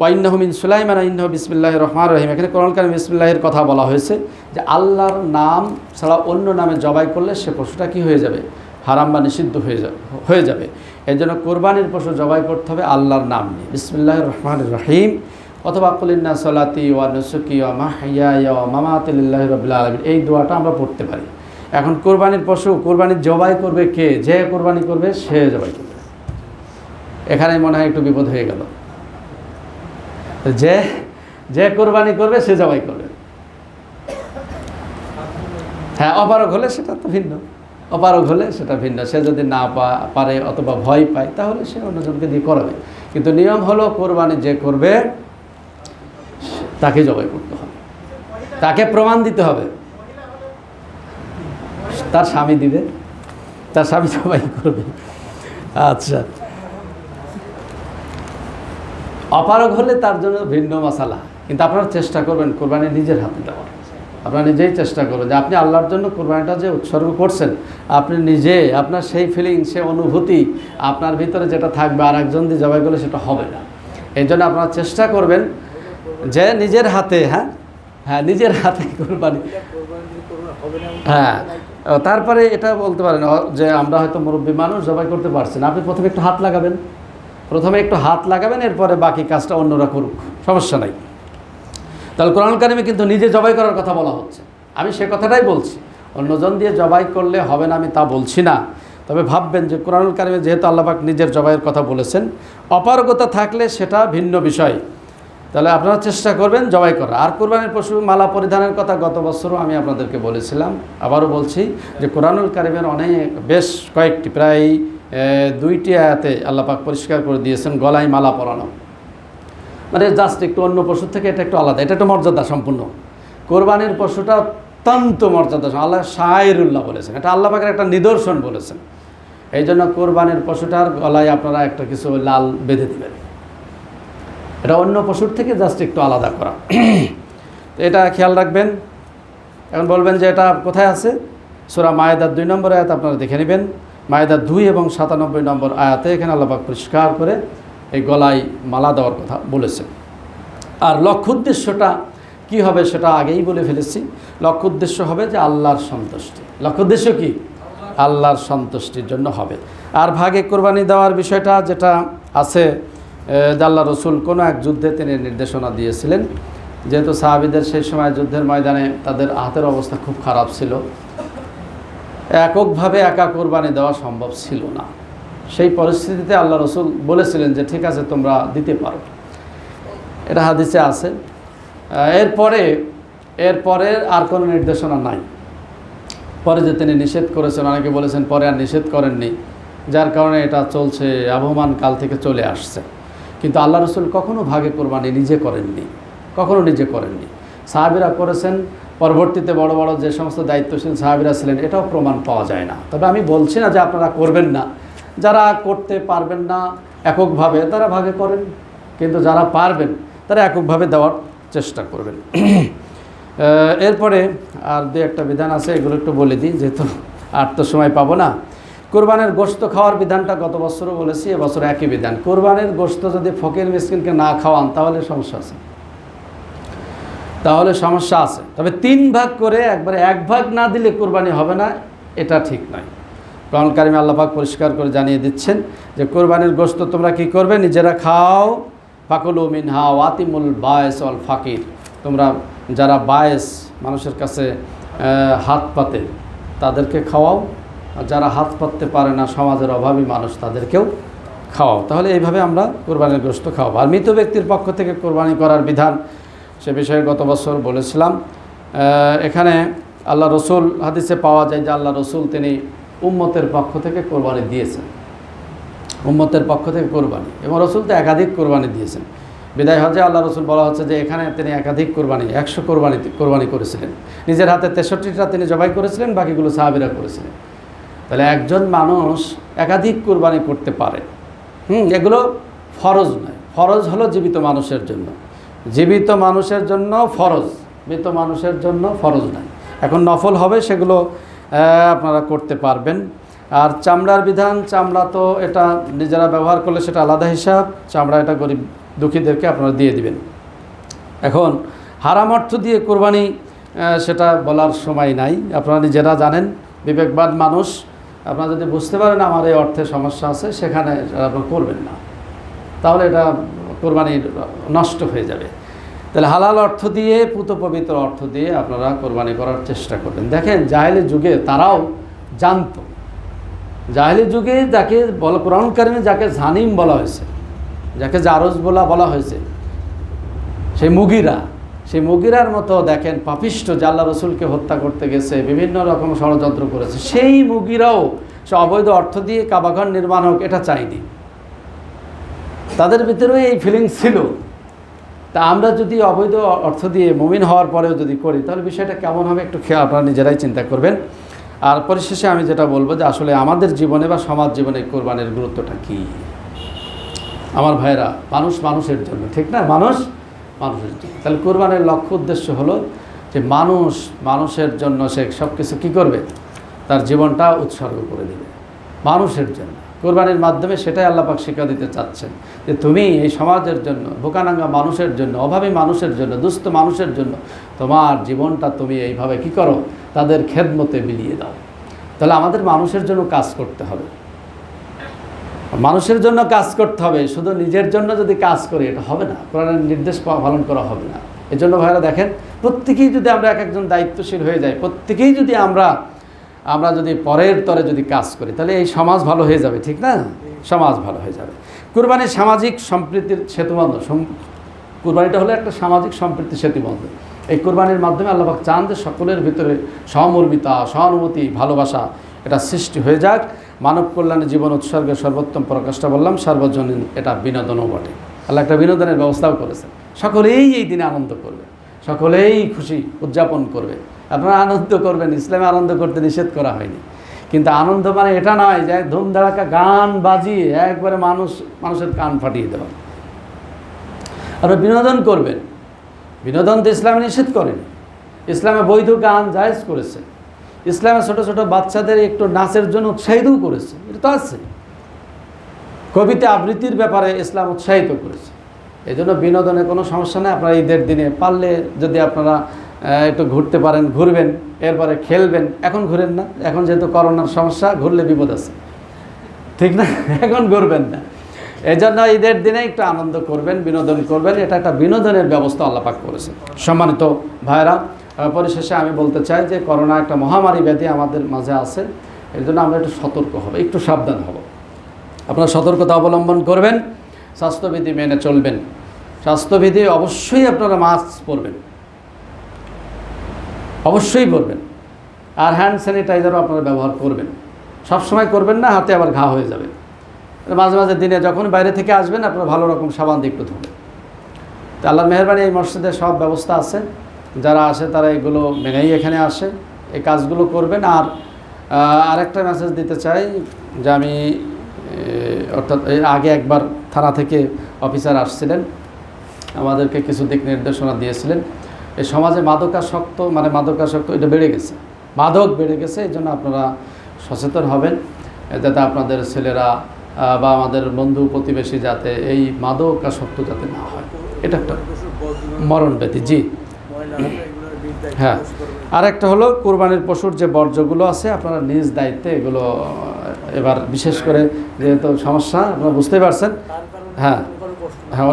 ওয়াইন্নাহু মিন সুলাইমান ইন্নাহু বিসমিল্লাহির রহমানির রহিম। এখানে কোরআনুল কারিমে বিসমিল্লাহির কথা বলা হয়েছে যে আল্লাহর নাম ছাড়া অন্য নামে জবাই করলে সে পশুটা কি হয়ে যাবে, হারাম বা নিষিদ্ধ হয়ে যাবে। এই জন্য কোরবানির পশু জবাই করতে হবে আল্লাহর নাম নিয়ে, বিসমিল্লাহির রহমানির রহিম, অথবা কুল ইন্না সলাতি ওয়া নুসুকি ওয়া মাহইয়ায়া ওয়া মামাতি লিল্লাহি রাব্বিল আলামিন, এই দোয়াটা আমরা পড়তে পারি। এখন কোরবানির পশু, কোরবানির জবাই করবে কে, যে কোরবানি করবে সে জবাই করবে। এখানে মনে হয় একটু বিপদ হয়ে গেল, যে কোরবানি করবে সে জবাই করবে। হ্যাঁ, অপারগ হলে সেটা তো ভিন্ন, অপারগ হলে সেটা ভিন্ন। সে যদি না পারে অথবা ভয় পায় তাহলে সে অন্যজনকে দিয়ে করাবে। কিন্তু নিয়ম হলো কোরবানি যে করবে তাকে জবাই করতে হবে, তাকে প্রমাণ দিতে হবে। তার স্বামী দিবে, তার স্বামী জবাই করবে। আচ্ছা, অপারগ হলে তার জন্য ভিন্ন মশালা। কিন্তু আপনারা চেষ্টা করবেন কোরবানি নিজের হাতে দেওয়ার। আপনারা নিজেই চেষ্টা করবেন যে আপনি আল্লাহর জন্য কোরবানিটা যে উৎসর্গ করছেন, আপনি নিজে আপনার সেই ফিলিং, সে অনুভূতি আপনার ভিতরে যেটা থাকবে, আর একজন দিয়ে জবাই করলে সেটা হবে না। এই জন্য আপনারা চেষ্টা করবেন যে নিজের হাতে, হ্যাঁ নিজের হাতে কোরবানি, হ্যাঁ তারপরে এটা বলতে পারেন যে আমরা হয়তো মুরব্বী মানুষ জবাই করতে পারছি না, আপনি প্রথমে একটু হাত লাগাবেন, এরপরে বাকি কাজটা অন্যরা করুক, সমস্যা নাই। তাহলে কোরআন কারিমে কিন্তু নিজে জবাই করার কথা বলা হচ্ছে, আমি সে কথাটাই বলছি। অন্যজন দিয়ে জবাই করলে হবে না আমি তা বলছি না, তবে ভাববেন যে কোরআনুল কারিমে যেহেতু আল্লাহ পাক নিজের জবাইয়ের কথা বলেছেন, অপারগতা থাকলে সেটা ভিন্ন বিষয়। তাহলে আপনারা চেষ্টা করবেন জবাই করা। আর কোরবানির পশু মালা পরিধানের কথা গত বছরও আমি আপনাদেরকে বলেছিলাম, আবারও বলছি যে কোরআনুল কারিমের বেশ কয়েকটি প্রায় 2টি আয়াতে আল্লাহ পাক পরিষ্কার করে দিয়েছেন গলায় মালা পরানো, মানে জাস্ট একটু অন্য পশুর থেকে এটা একটু আলাদা, এটা একটু মর্যাদা সম্পূর্ণ। কোরবানির পশুটা অত্যন্ত মর্যাদা, আল্লাহ শায়রুল্লাহ বলেছেন, এটা আল্লাহ পাকের একটা নিদর্শন বলেছেন। এই জন্য কোরবানির পশুটার গলায় আপনারা একটা কিছু লাল বেঁধে দেবেন, এটা অন্য পশুর থেকে জাস্ট একটু আলাদা করা। তো এটা খেয়াল রাখবেন। এখন বলবেন যে এটা কোথায় আছে? সূরা মায়েদার 2 নম্বর আয়াত আপনারা দেখে নেবেন, মায়েদার 2 এবং 97 নম্বর আয়াতে এখানে আল্লাহ পাক পরিষ্কার করে এই গলায় মালা দেওয়ার কথা বলেছেন। আর লক্ষ্য উদ্দেশ্যটা কী হবে সেটা আগেই বলে ফেলেছি। লক্ষ্য উদ্দেশ্য হবে যে আল্লাহর সন্তুষ্টি। লক্ষ্য উদ্দেশ্য কি? আল্লাহর সন্তুষ্টির জন্য হবে। আর ভাগে কোরবানি দেওয়ার বিষয়টা যেটা আছে, আল্লাহ রসুল কোনো এক যুদ্ধে তিনি নির্দেশনা দিয়েছিলেন, যেহেতু সাহাবীদের সেই সময় যুদ্ধের ময়দানে তাদের হাতের অবস্থা খুব খারাপ ছিল, এককভাবে একা কোরবানি দেওয়া সম্ভব ছিল না। সেই পরিস্থিতিতে আল্লাহ রসুল বলেছিলেন যে ঠিক আছে তোমরা দিতে পারো, এটা হাদিসে আছে। এরপরে আর কোনো নির্দেশনা নাই। পরে যে তিনি নিষেধ করেছেন, অনেকে বলেছেন পরে আর নিষেধ করেননি, যার কারণে এটা চলছে, আবহমান কাল থেকে চলে আসছে। কিন্তু আল্লাহ রসুল কখনও ভাগে কোরবানি নিজে করেননি। সাহাবীরা করেছেন, পরবর্তীতে বড় বড় যে সমস্ত দায়িত্বশীল সাহাবীরা ছিলেন, এটাও প্রমাণ পাওয়া যায় না। তবে আমি বলছি না যে আপনারা করবেন না, যারা করতে পারবেন না এককভাবে তারা ভাগে করেন, কিন্তু যারা পারবেন তারা এককভাবে দেওয়ার চেষ্টা করবেন। এরপরে আর 2-1টা বিধান আছে, এগুলো একটু বলে দিই যেহেতু আর তো সময় পাবো না। কোরবানের গোশত খাওয়ার বিধানটা গত বছরও বলেছি, এবছর একই বিধান। কোরবানের গোশত যদি ফকির মিসকিনকে না খাওয়ান তাহলে সমস্যা আছে, তবে 3 ভাগ করে একবারে 1 ভাগ না দিলে কোরবানি হবে না, এটা ঠিক নয়। কোরআন কারিমে আল্লাহ পাক পরিষ্কার করে জানিয়ে দিচ্ছেন যে কোরবানির গোশত তোমরা কি করবে? নিজেরা খাও। ফাকুলু মিনহা ওয়াতিমুল বায়েস ওয়াল ফাকির, তোমরা যারা বায়েস মানুষের কাছে হাত পাতে তাদেরকে খাওয়াও, আর যারা হাত পাততে পারে না সমাজের অভাবী মানুষ তাদেরকেও খাওয়াও। তাহলে এইভাবে আমরা কোরবানির গোশত খাওয়াবো। আর মৃত ব্যক্তির পক্ষ থেকে কোরবানি করার বিধান সে বিষয়ে গত বছর বলেছিলাম। এখানে আল্লাহ রসুল হাদিসে পাওয়া যায় যে আল্লাহ রসুল তিনি উম্মতের পক্ষ থেকে কোরবানি দিয়েছেন, উম্মতের পক্ষ থেকে কোরবানি, এবং রসুল তো একাধিক কোরবানি দিয়েছেন। বিদায় হজে আল্লাহ রসুল বলা হচ্ছে যে এখানে তিনি একাধিক কোরবানি 100 কোরবানি করেছিলেন। নিজের হাতে 63টা তিনি জবাই করেছিলেন, বাকিগুলো সাহাবীরা করেছিলেন। তাহলে একজন মানুষ একাধিক কোরবানি করতে পারে। এগুলো ফরজ নয়, ফরজ হলো জীবিত মানুষের জন্য, জীবিত মানুষের জন্য ফরজ, মৃত মানুষের জন্য ফরজ নয়। এখন নফল হবে, সেগুলো আপনারা করতে পারবেন। আর চামড়ার বিধান, চামড়া তো এটা নিজেরা ব্যবহার করলে সেটা আলাদা হিসাব, চামড়া এটা গরিব দুঃখীদেরকে আপনারা দিয়ে দিবেন। এখন হারাম অর্থ দিয়ে কোরবানি সেটা বলার সময় নাই, আপনারা নিজেরা জানেন, বিবেকবান মানুষ। আপনারা যদি বুঝতে পারেন আমার এই অর্থে সমস্যা আছে, সেখানে আপনারা করবেন না, তাহলে এটা কোরবানি নষ্ট হয়ে যাবে। তাহলে হালাল অর্থ দিয়ে, পুত পবিত্র অর্থ দিয়ে আপনারা কোরবানি করার চেষ্টা করবেন। দেখেন জাহেলি যুগে তারাও জানতো, জাহেলি যুগে যাকে কোরআন কারিমে যাকে জানিম বলা হয়েছে, যাকে জারজ বলা হয়েছে, সেই মুগিরার মতো দেখেন পাপিষ্ঠ, যে আল্লাহ রসুলকে হত্যা করতে গেছে, বিভিন্ন রকম ষড়যন্ত্র করেছে, সেই মুগিরাও সে অবৈধ অর্থ দিয়ে কাবাঘর নির্মাণ হোক এটা চাইনি, তাদের ভিতরেও এই ফিলিংস ছিল। তা আমরা যদি অবৈধ অর্থ দিয়ে মুমিন হওয়ার পরেও যদি করি তাহলে বিষয়টা কেমন হবে একটু খেয়াল আপনারা নিজেরাই চিন্তা করবেন। আর পরিশেষে আমি যেটা বলবো যে আসলে আমাদের জীবনে বা সমাজ জীবনে কোরবানির গুরুত্বটা কী? আমার ভাইরা, মানুষ মানুষের জন্য, ঠিক না? মানুষ মানুষের জন্য। তাহলে কোরবানির লক্ষ্য উদ্দেশ্য হলো যে মানুষ মানুষের জন্য সে সব কিছু কী করবে, তার জীবনটা উৎসর্গ করে দেবে মানুষের জন্য। কোরবানির মাধ্যমে সেটাই আল্লাহ পাক শিক্ষা দিতে চাচ্ছেন যে তুমি এই সমাজের জন্য, বোকানাঙ্গা মানুষের জন্য, অভাবী মানুষের জন্য, দুস্থ মানুষের জন্য তোমার জীবনটা তুমি এইভাবে কী করো, তাদের খেদমতে বিলিয়ে দাও। তাহলে আমাদের মানুষের জন্য কাজ করতে হবে, মানুষের জন্য কাজ করতে হবে। শুধু নিজের জন্য যদি কাজ করি এটা হবে না, কোরআনের নির্দেশ পালন করা হবে না। এই জন্য ভাইরা দেখেন, প্রত্যেকেই যদি আমরা এক একজন দায়িত্বশীল হয়ে যাই, প্রত্যেকেই যদি আমরা যদি পরের তরে যদি কাজ করি, তাহলে এই সমাজ ভালো হয়ে যাবে, ঠিক না? সমাজ ভালো হয়ে যাবে। কুরবানি সামাজিক সম্প্রীতির সেতুবন্ধন। কুরবানিটা হলো একটা সামাজিক সম্প্রীতির সেতুবন্ধন। এই কুরবানির মাধ্যমে আল্লাহ পাক চান যে সকলের ভিতরে সহমর্মিতা, সহানুভূতি, ভালোবাসা এটা সৃষ্টি হয়ে যাক। মানব কল্যাণে জীবন উৎসর্গের সর্বোত্তম প্রকাশটা বললাম, সার্বজনীন এটা বিনোদনও বটে। আল্লাহ একটা বিনোদনের ব্যবস্থাও করেছেন। সকলেই এই দিনে আনন্দ করবে, সকলেই খুশি উদযাপন করবে। আপনারা আনন্দ করবেন, ইসলামে আনন্দ করতে নিষেধ করা হয়নি, কিন্তু আনন্দ মানে এটা নয় যে ধুমধাড়াকা গান বাজিয়ে একবারে মানুষের কান ফাটিয়ে দেওয়া। আপনারা বিনোদন করবেন, বিনোদন তো ইসলামে নিষেধ করেনি। ইসলামে বৈধ গান জায়েজ করেছে, ইসলামে ছোট ছোট বাচ্চাদের একটু নাচের জন্য উৎসাহিতও করেছে, এটা তো আছে। কবিতা আবৃত্তির ব্যাপারে ইসলাম উৎসাহিত করেছে। এই জন্য বিনোদনে কোনো সমস্যা নেই। আপনারা ঈদের দিনে পারলে যদি আপনারা একটু ঘুরতে পারেন ঘুরবেন, এরপরে খেলবেন। এখন ঘুরেন না, এখন যেহেতু করোনার সমস্যা, ঘুরলে বিপদ আছে, ঠিক না? এখন ঘুরবেন না। এই জন্য ঈদের দিনে একটু আনন্দ করবেন, বিনোদন করবেন। এটা একটা বিনোদনের ব্যবস্থা আল্লাহ পাক করেছেন। সম্মানিত ভাইরা, পরিশেষে আমি বলতে চাই যে করোনা একটা মহামারী ব্যাধি আমাদের মাঝে আছে। এর জন্য আমরা একটু সতর্ক হব, একটু সাবধান হব। আপনারা সতর্কতা অবলম্বন করবেন, স্বাস্থ্যবিধি মেনে চলবেন। স্বাস্থ্যবিধি অবশ্যই আপনারা মাস্ক পরবেন, অবশ্যই পরবেন। আর হ্যান্ড স্যানিটাইজারও আপনারা ব্যবহার করবেন। সবসময় করবেন না, হাতে আবার ঘা হয়ে যাবে। মাঝে মাঝে দিনে যখন বাইরে থেকে আসবেন আপনারা ভালো রকম সাবান দিয়ে একটু ধুবেন। তো আল্লাহর মেহেরবানি, এই মসজিদে সব ব্যবস্থা আছে। যারা আসে তারা এগুলো মেনেই এখানে আসে, এই কাজগুলো করবেন। আর আরেকটা মেসেজ দিতে চাই যে আমি অর্থাৎ এর আগে একবার থানা থেকে অফিসার আসছিলেন, আমাদেরকে কিছু দিক নির্দেশনা দিয়েছিলেন। এই সমাজে মাদকাসক্ত এটা বেড়ে গেছে, মাদক বেড়ে গেছে। এই জন্য আপনারা সচেতন হবেন, যাতে আপনাদের ছেলেরা বা আমাদের বন্ধু প্রতিবেশী যাতে এই মাদকাসক্ত যাতে না হয়। এটা একটা মরণ ব্যাধি। জি হ্যাঁ। আরেকটা হলো কোরবানির পশুর যে বর্জ্যগুলো আছে আপনারা নিজ দায়িত্বে এগুলো, এবার বিশেষ করে যেহেতু সমস্যা আপনারা বুঝতেই পারছেন, হ্যাঁ হ্যাঁ,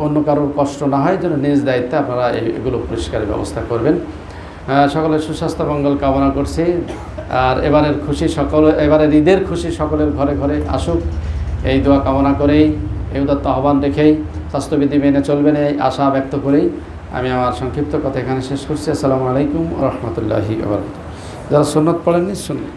অন্য কারোর কষ্ট না হয় জন্য নিজ দায়িত্বে আপনারা এগুলো পরিষ্কারের ব্যবস্থা করবেন। সকলের সুস্বাস্থ্য মঙ্গল কামনা করছি। আর এবারের ঈদের খুশি সকলের ঘরে ঘরে আসুক, এই দোয়া কামনা করেই, এই উদাত্ত আহ্বান রেখেই, স্বাস্থ্যবিধি মেনে চলবেন এই আশা ব্যক্ত করেই আমি আমার সংক্ষিপ্ত কথা এখানে শেষ করছি। আসসালামু আলাইকুম ওয়া রাহমাতুল্লাহি ওয়া বারাকাতুহু। যারা সুন্নত পড়েননি শুনুন।